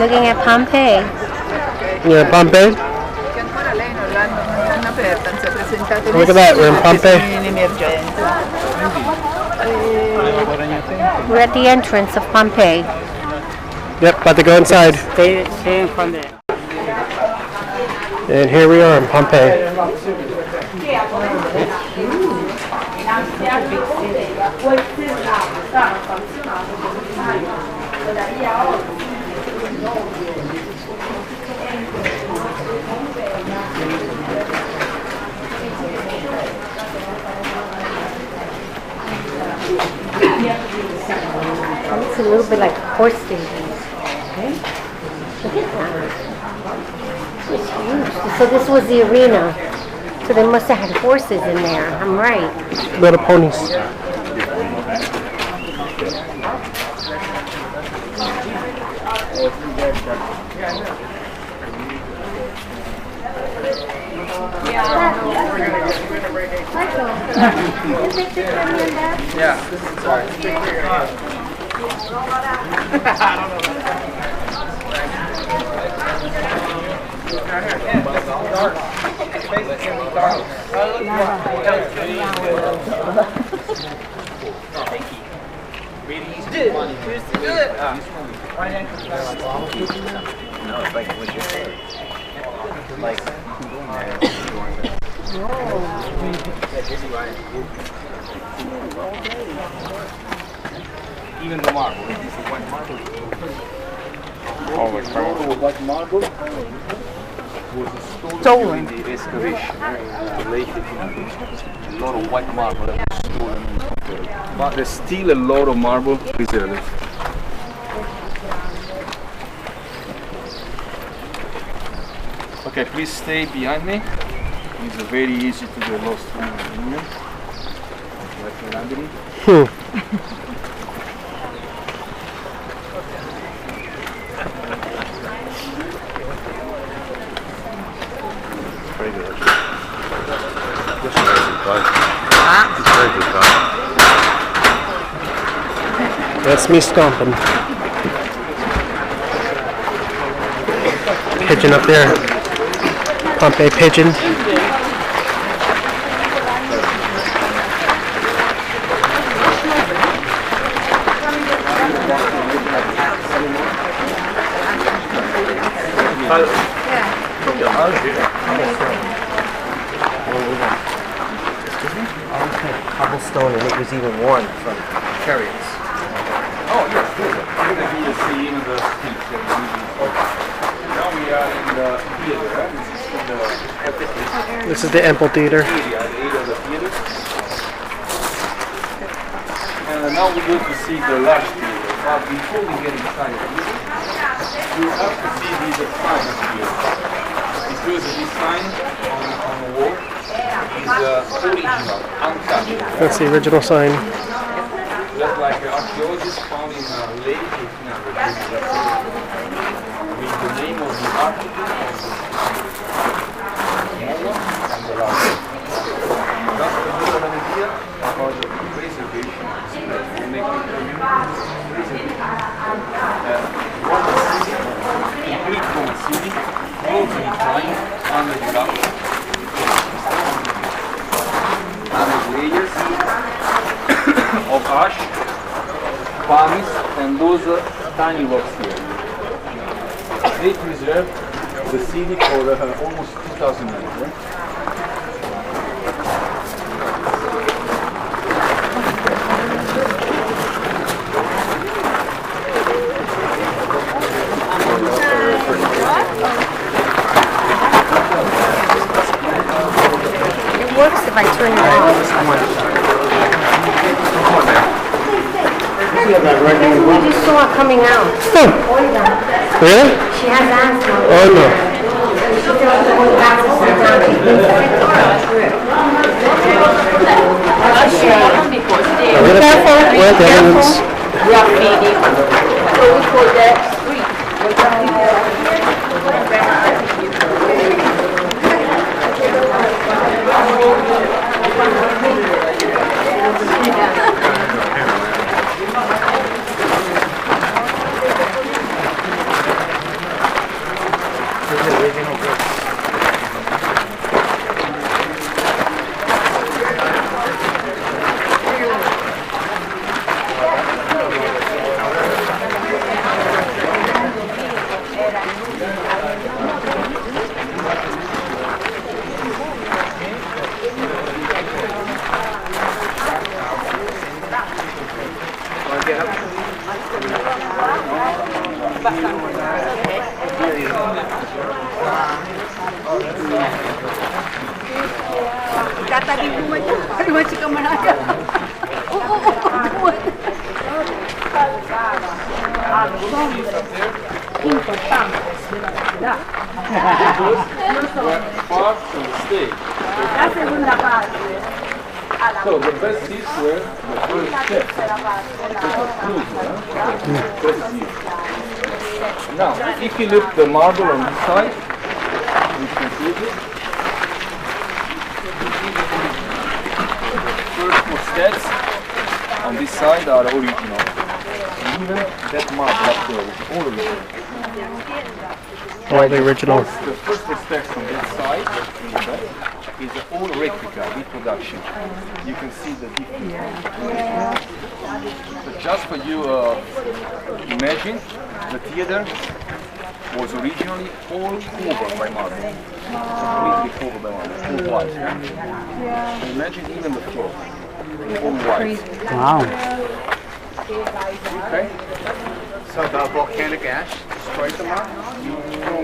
Looking at Pompeii. Yeah, Pompeii. Che ancora lei non l'hanno aperta, non si è presentato Look at that, we're in Pompeii. in emergenza. We're at the entrance of Pompeii. Yep, about to go inside. Stay in front there. And here we are in Pompeii. It's a little bit like horse stadium. Okay? Look at that. It's huge. So this was the arena. So they must have had horses in there. I'm right. Little ponies. Yeah, sorry. Even the marble, this is white marble. White marble was stolen during the excavation in the late 1800s. A lot of white marble that was stolen, but there's still a lot of marble preserved. Okay, please stay behind me. It's very easy to get lost in here. Like in London. Very good. That's me stomping. Pigeon up there. Pompeii pigeon. Cobblestone, and it was even worn from chariots. Oh, yes, good. We're going to see even the streets that we usually. Now we are in the theater. This is the amphitheater. The area of the theater. And now we go to see the large theater. But before we get inside the theater, you have to see these signs here. Because this sign on the wall is original, untouched. That's the original sign. Just like archaeologists found in a lake with the name of the architect and the last. Just to give an idea about the preservation of this place. We make it preservation. One city, complete from a city, totally fine, under the rock. And layers of ash, pumice, and those tiny rocks here. They preserved the city for almost 2,000 years. It works if I turn it on. We just saw her coming out. Really? She has asthma. Oh no. She doesn't go back to sit down. She's been sick the whole trip. We're at the entrance. Graffiti. So we call that street. Kata di rumah tu, rumah cik Manaya. Importante della città. Far from the stage. La seconda parte. So the best seats were the first steps. Now, if you look the marble on this side, you can see it. The first four steps on this side are original. Even that marble up there is all original. All the original. The first four steps on this side in the back is all replica, reproduction. You can see the difference. But just for you imagine, the theater was originally all covered by marble. Completely covered by marble, all white. So imagine even the floor, all white. Wow. Okay? So the volcanic ash destroyed the marble?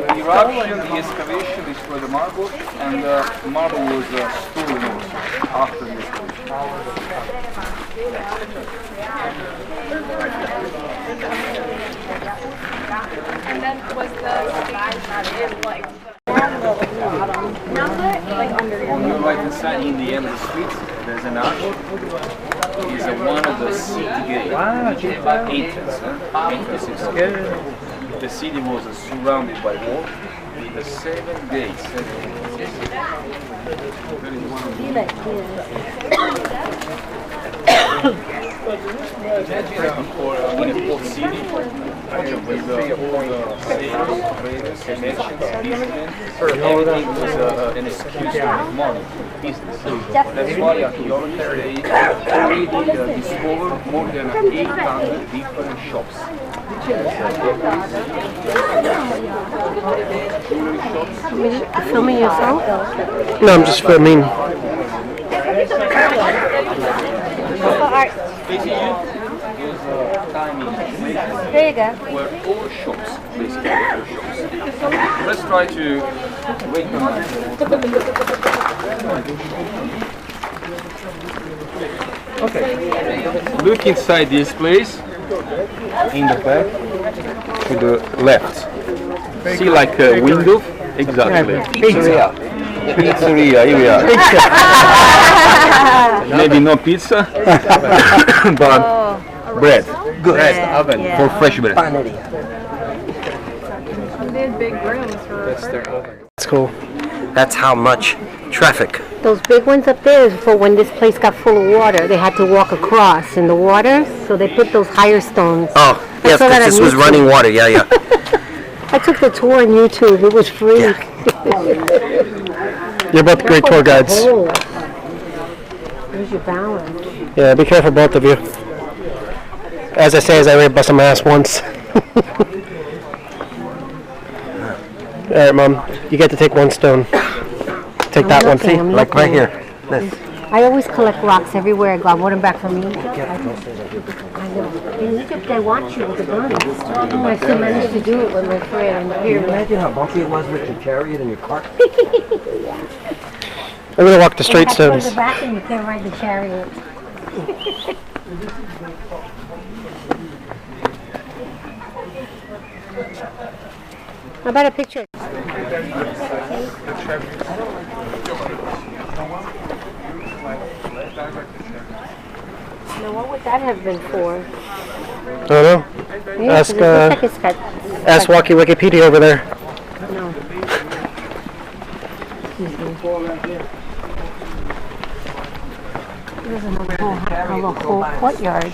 The eruption, the excavation destroyed the marble, and the marble was stolen also after the excavation. And then was the stage like under your On the right hand side, in the end of the street, there's an arch. It is one of the city gates, entrance. The city was surrounded by wall with the 7 gates. There is one of in a port city with all the sailors, traders, merchants, businessmen, everything was an excuse to make money, business. That's why archaeologists they already discovered more than 800 different shops. Filming yourself? No, I'm just filming. There you go. Were all shops, basically all shops. Let's try to recognize Okay. Look inside this place, in the back, to the left. See like a window? Exactly. Pizzeria. Pizzeria, here we are. Maybe no pizza, but bread. Good. Bread oven for fresh bread. they had big rooms for That's cool. That's how much traffic. Those big ones up there is for when this place got full of water. They had to walk across in the water, so they put those higher stones. Oh, yes, because this was running water. Yeah, yeah. I took the tour on YouTube. It was free. You're both great tour guides. Where's your balance? Yeah, be careful, both of you. As I say, as I already busted my ass once. All right, Mom. You get to take one stone. Take that one. See, like right here. This. I always collect rocks everywhere I go. I want them back from Egypt. I know. In Egypt, they watch you with the guns. Oh, I still managed to do it with my friend. Can you imagine how bumpy it was with your chariot and your cart? I'm gonna walk the straight stones. You back and you can't ride the chariot. How about a picture? Now, what would that have been for? I don't know. Yeah, Ask, it looks like it's got, ask Walkie Wikipedia over there. no. Excuse me. There's a whole courtyard.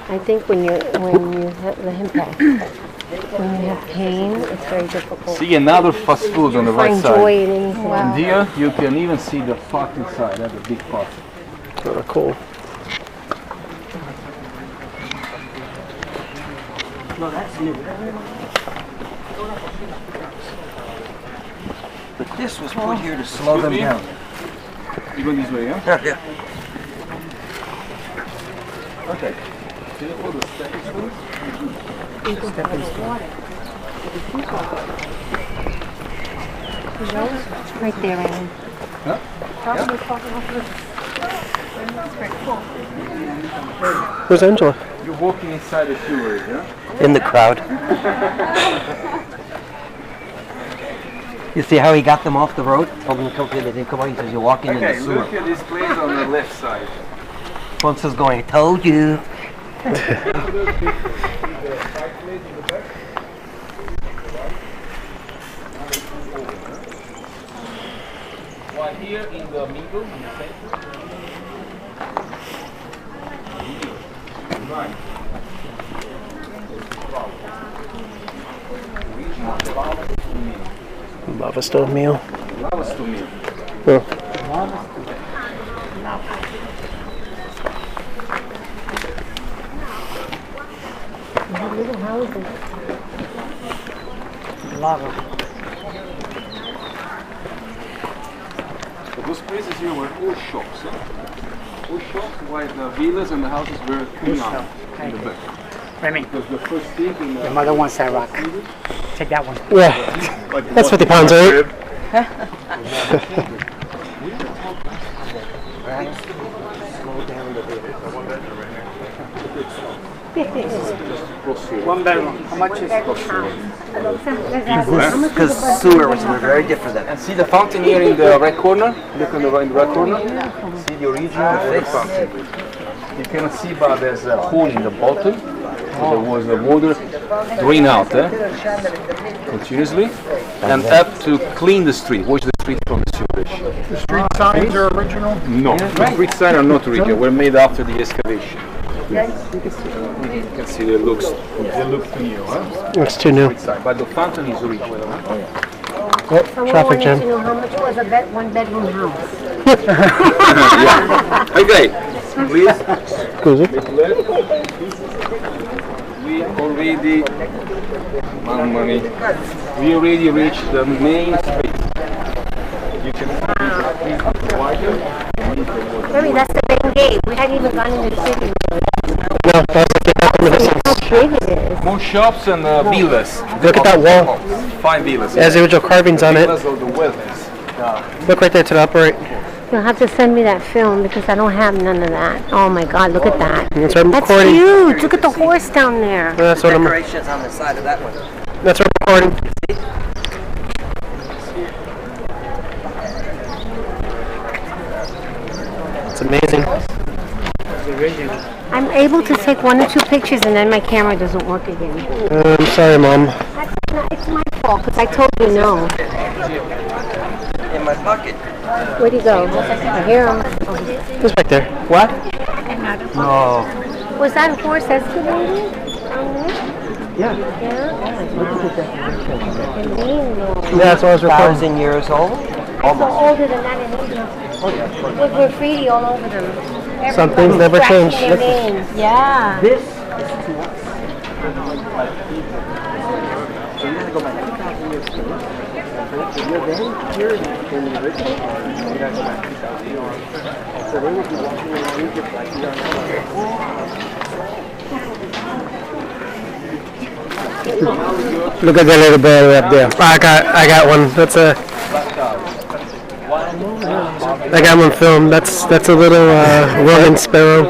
I think when you have the impact, when you have pain, it's very difficult. See another fast food on the right Find side. joy in anything. And here you can even see the pot inside. That's a big pot. Oh, cool. No, that's new. But this was put here to slow them down. You go this way, yeah? Yeah. Okay. Can you hold the stepping stool? Right there, Aaron. Huh? Where's Angela? You're walking inside the jewelry, yeah? In the crowd. You see how he got them off the road? Told them to come here, they didn't come out. He says, you're walking in the Okay, sewer. look at this place on the left side. Ponce's going, told you. One here in the middle, in the center. Right. Lava stove meal. Lava stove meal. Oh. Little houses. Lava. So those places here were all shops. Huh? All shops, while the villas and the houses were clean up in the back. Remy, Because the first thing in your mother wants that rock. Take that one. Yeah. That's 50 pounds, right? One bedroom. How much is it? Because sewer was very different then. And see the fountain here in the right corner? Look in the right corner. See the original fountain. You cannot see, but there's a hole in the bottom. So there was the water drain out continuously and up to clean the street. Watch the street from the sewage. The street signs are original? No, the street signs are not original. Were made after the excavation. You can see they look new. Huh? Looks too new. But the fountain is original. Oh, Someone traffic wanted jam. to know how much was a one-bedroom house. Yeah. Okay, please. Scusi. We already, we already reached the main space. You can see wider. Remy, that's the main gate. We hadn't even gone into the city. No, that's the back from the distance. How big it is. More shops and villas. Look at that wall. 5 villas. It has the original carvings on it. Villas of the wealthies. Look right there to the upper right. You'll have to send me that film because I don't have none of that. Oh my God, look at that. That's what I'm That's recording. huge. Look at the horse down there. That's what I'm. Decorations on the side of that one. That's what I'm recording. It's amazing. I'm able to take 1 or 2 pictures and then my camera doesn't work again. I'm sorry, Mom. It's my fault because I told you no. In my pocket. Where'd he go? I hear him. Just back there. What? No. Was that horse excavated? Yeah. Yeah? Yeah, that's what I was recording. 1,000 years old? So older than that in Asia. With graffiti all over them. Some things never Scratching change. their names. Yeah. This Look at that little bird up there. I got one. That's a. I got one filmed. That's a little Roman sparrow.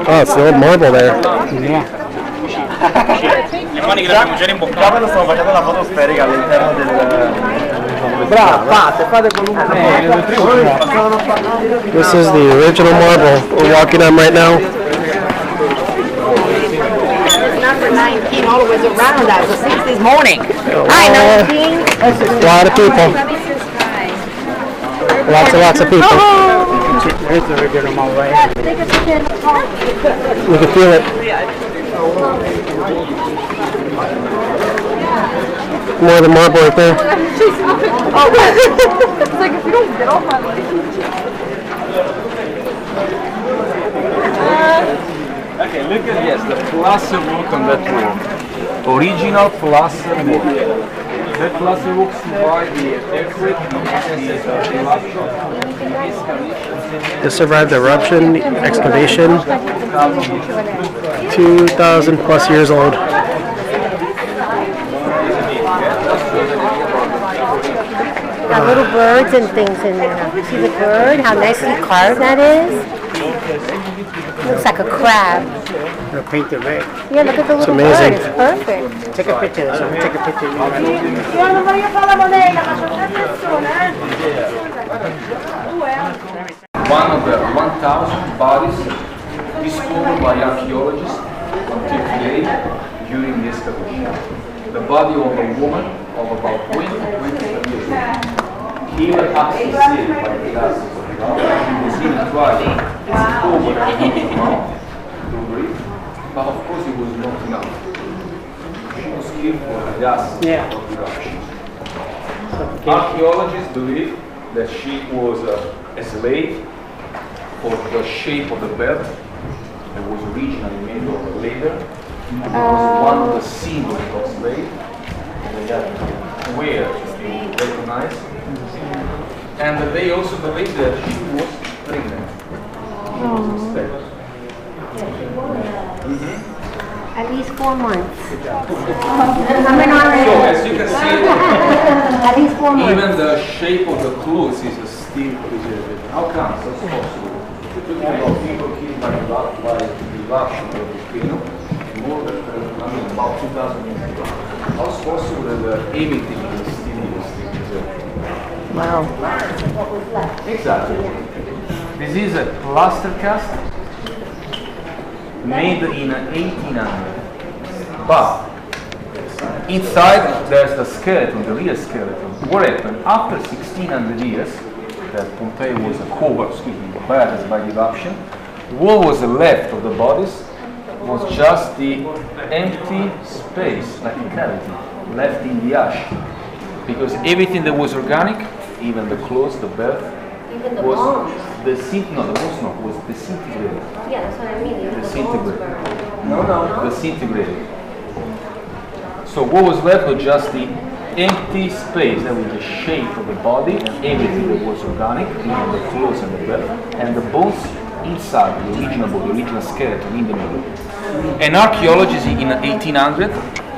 Oh, it's the old marble there. Yeah. This is the original marble we're walking on right now. Number 19 all the way around us since this morning. Hi, 19. A lot of people. Lots of people. There's the original marble right here. You can feel it. More of the marble right there. It's like if you don't get off my leg. Okay, look at the plaster work on that wall. Original plaster work. That cluster will survive the earthquake, This survived the eruption, excavation, 2,000 plus years old. Got little birds and things in there. See the bird? How nicely carved that is? Looks like a crab. Gonna paint the red. Yeah, look at the little bird. It's perfect. Take a picture of this. Take a picture of one of the 1,000 bodies discovered by archaeologists until today during the excavation. The body of a woman of about 20 years old. Even after seeing by the glasses of the eye, he was even trying to cover a huge amount to breathe, but of course it was not enough. She was killed for the gases of the eruption. Archaeologists believe that she was a slave for the shape of the belt that was originally made of leather. It was one of the symbols of slave that were recognized. And they also believe that she was pregnant. At least 4 months. So as you can see, At least 4 months. even the shape of the clothes is still preserved. How come that's possible? We're talking about people killed by the eruption of the volcano more than about 2,000 years ago. How is possible that everything is still preserved? Wow. Exactly. This is a plaster cast made in 1800. But inside there's the skeleton, the real skeleton. What happened? After 1600 years, that Pompeii was covered, burned by the eruption, what was left of the bodies was just the empty space, like a cavity, left in the ash. Because everything that was organic, even the clothes, the belt, Even the was bones. the bones was disintegrated. Yeah, that's what I mean. Even the bones Disintegrated. were. Disintegrated. So what was left was just the empty space, that was the shape of the body, everything that was organic, even the clothes and the belt, and the bones inside, the original body, the original skeleton in the middle. And archaeologists in 1800,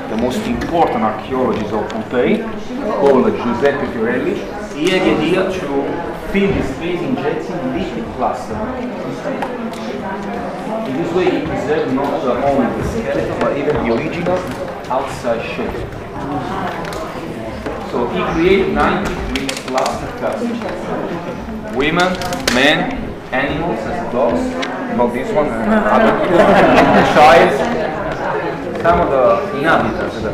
the most important archaeologist of Pompeii, called Giuseppe Fiorelli, he had the idea to fill the space injecting liquid plaster. In this way he preserved not only the skeleton but even the original outside shape. So he created 93 plaster casts. Women, men, animals as dogs, not this one, other child, some of the inhabitants of the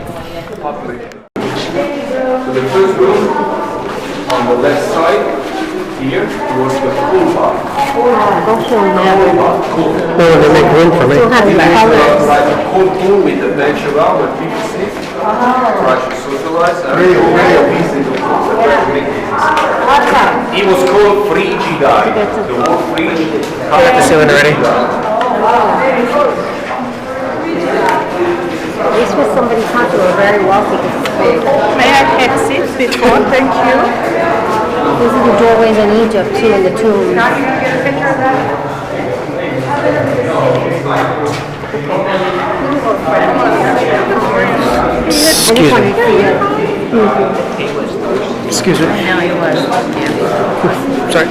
population. So the first room on the left side here was the cool bar. Go kill them. No, they make room for me. Still have the colors. Like a cold pool with a bench around where people sit, try to socialize, and very busy the pools are very big. It was called Frigidae. The word frigi. I got the ceiling already. This was somebody popular, very wealthy. May I exit before? Thank you. These are the doorways in Egypt too, in the tombs. Excuse me. Excuse me. No, he was. Sorry.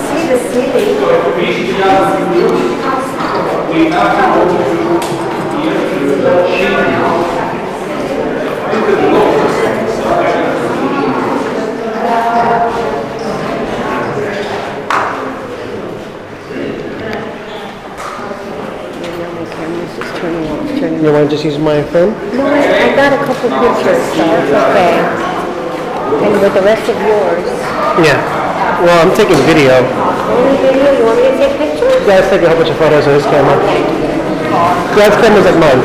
See the city. You want to just use my phone? No, I got a couple pictures, so it's okay. And with the rest of yours. Yeah. Well, I'm taking video. Only video? You want me to take pictures? Guys take a whole bunch of photos of his camera. Guy's camera's like mine.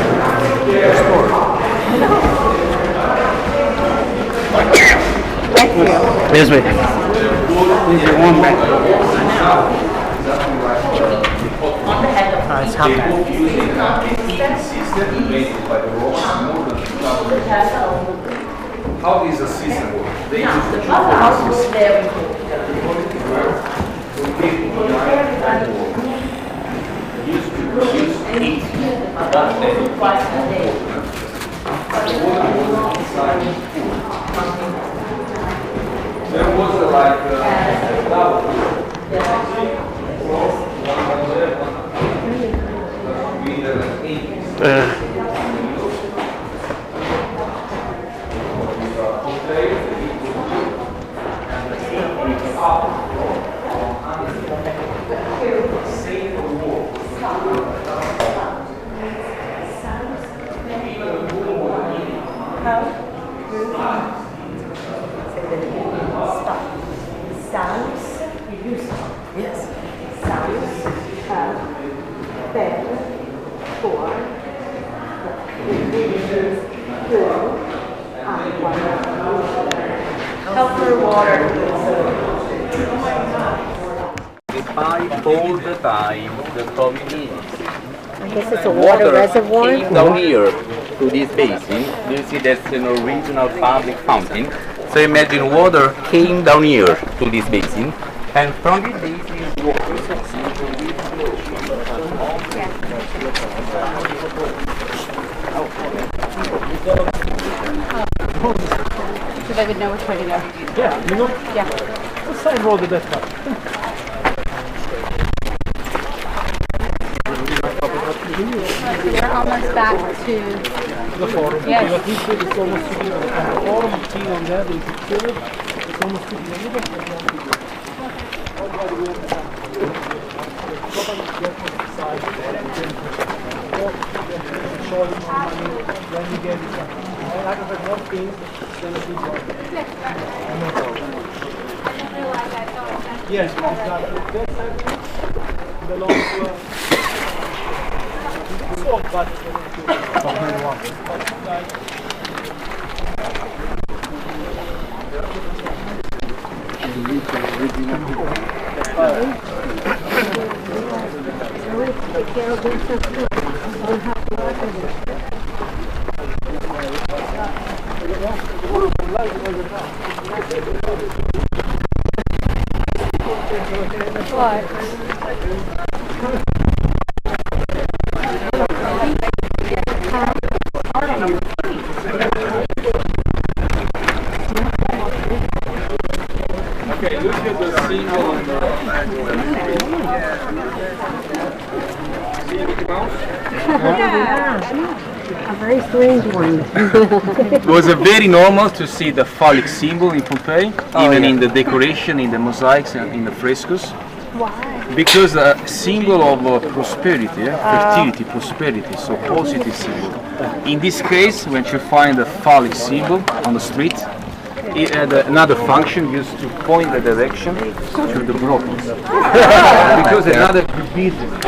Here's me. It's happening. invented by the Romans more than 2,000 years ago. How does the system work? They use the two furnaces. The quality were located behind the wall. Used to produce heat that day. The water was inside the pool. There was like They pipe all the time the COVID needs. I guess it's a water reservoir. Came down here to this basin. You see that's an original public fountain. So imagine water came down here to this basin, and from this basin water So they would know which way to go. Yeah, you know? Yeah. What side road did that cut? We're almost back to The forum. Yes. At least it's almost to the forum. See on there, there's a pillar. It's almost to the middle. When you get it. I have more things than a big one. Yes, exactly. That's belongs to so, but okay, look at the symbol on the A very strange one. It was very normal to see the phallic symbol in Pompeii, even in the decoration, in the mosaics and in the frescoes. why? Because a symbol of prosperity, fertility, prosperity, so positive symbol. In this case, when you find a phallic symbol on the street, it had another function used to point the direction to the brokers. Because another business.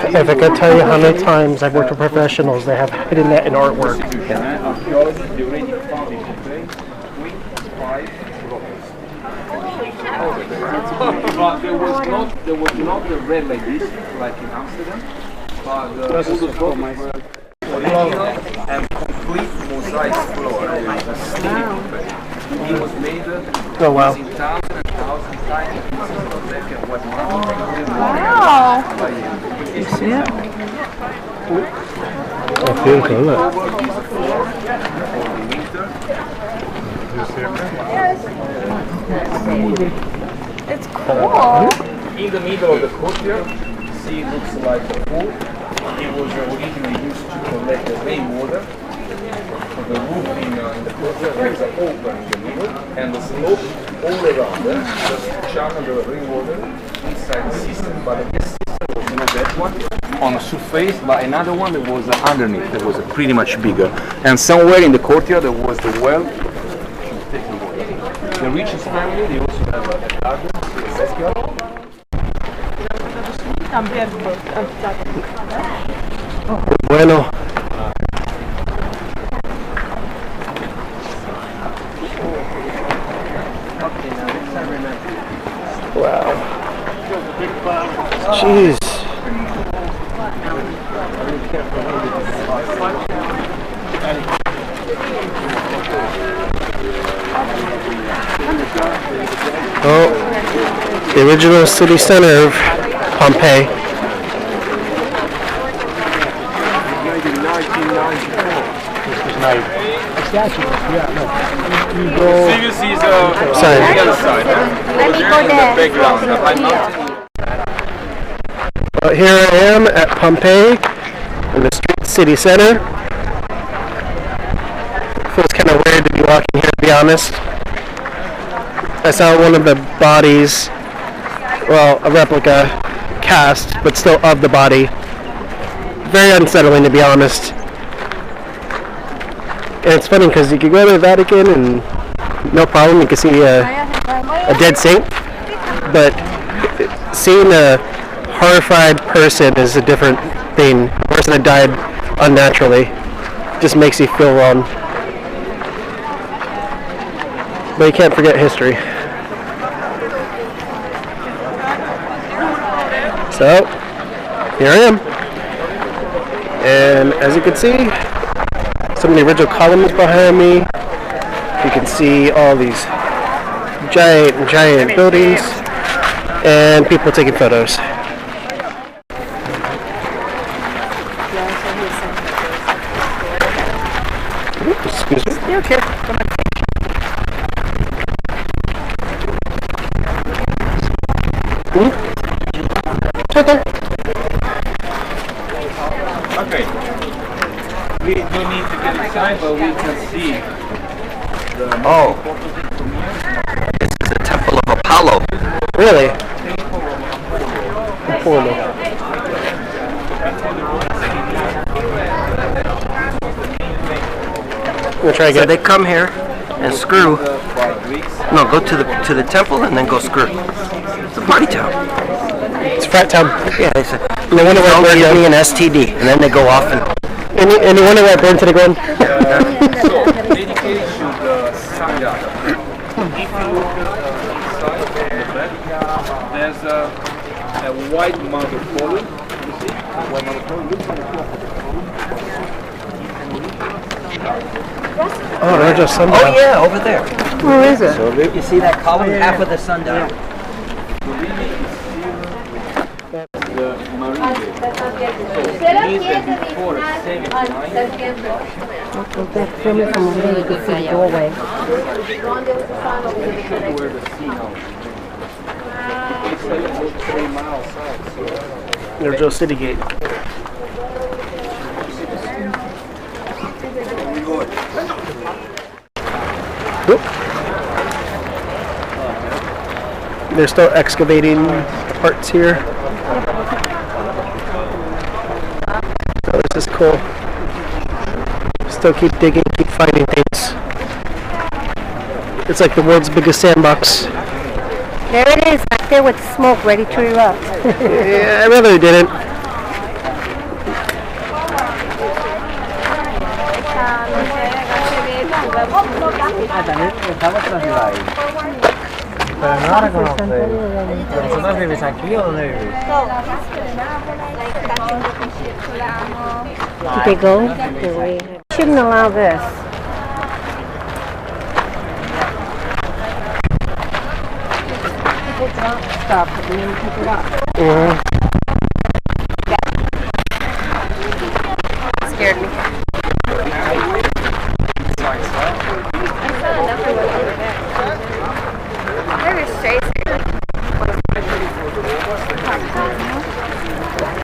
If I could tell you how many times I've worked with professionals, they have hidden that in artwork. Archaeology, they already found in Pompeii 25 brokers. But there was not the red like this, like in Amsterdam. But all those brokers were original and complete mosaic floor. It was made Oh wow. in thousands and thousands of tiny pieces of black and white marble. Wow. You see it? Oh, beautiful, look. It's cool. In the middle of the courtyard, see, it looks like a pool. It was originally used to collect the rainwater. So the roof in the courtyard, there is an open in the middle, and the slope all around it, just to channel the rainwater inside the system. But this system was not that one on the surface, but another one that was underneath, that was pretty much bigger. And somewhere in the courtyard there was the well to take the water. The richest family, they also have a garden, a backyard. Bueno. Wow. Jeez. Oh, the original city center of Pompeii. Serious is on the other side. Let me go In the there. background, the high mountain. Well, here I am at Pompeii, in the street city center. Feels kind of weird to be walking here, to be honest. I saw one of the bodies, well, a replica cast, but still of the body. Very unsettling, to be honest. And it's funny because you could go to the Vatican and no problem, you can see a dead saint, but seeing a horrified person is a different thing. A person that died unnaturally just makes you feel wrong. But you can't forget history. So, here I am. And as you can see, some of the original columns behind me. You can see all these giant buildings and people taking photos. Excuse me. Yeah, okay. Okay. We don't need to get inside, but we can see the Oh. This is the Temple of Apollo. Really? Apollo. We'll try again. So they come here and screw. No, go to the temple and then go screw. It's a party town. It's frat town. Yeah, they say. No wonder why Don't it give burned me down. an STD, and then they go off and. And you wonder why it burned to the ground? so dedicated to the Sangha. If you look at the side of the back, there's a white marble column. You see? White marble column. Look at the top. Oh, they're just sundown. Oh yeah, over there. Where is it? You see that column? Half of the sundown. The marine gate. So it means that before 79, Filming from a really good see the doorway. where the sea now is. It's like 3 miles south. So They're just city gate. Whoop. They're still excavating parts here. Oh, this is cool. Still keep digging, keep finding things. It's like the world's biggest sandbox. There it is, back there with the smoke ready to erupt. Yeah, I really didn't. Pero no la reconoce. ¿Vosotros vivís aquí o dónde vivís? Did they go? Shouldn't allow this. People drop stuff and then pick it up. Yeah. Scared me.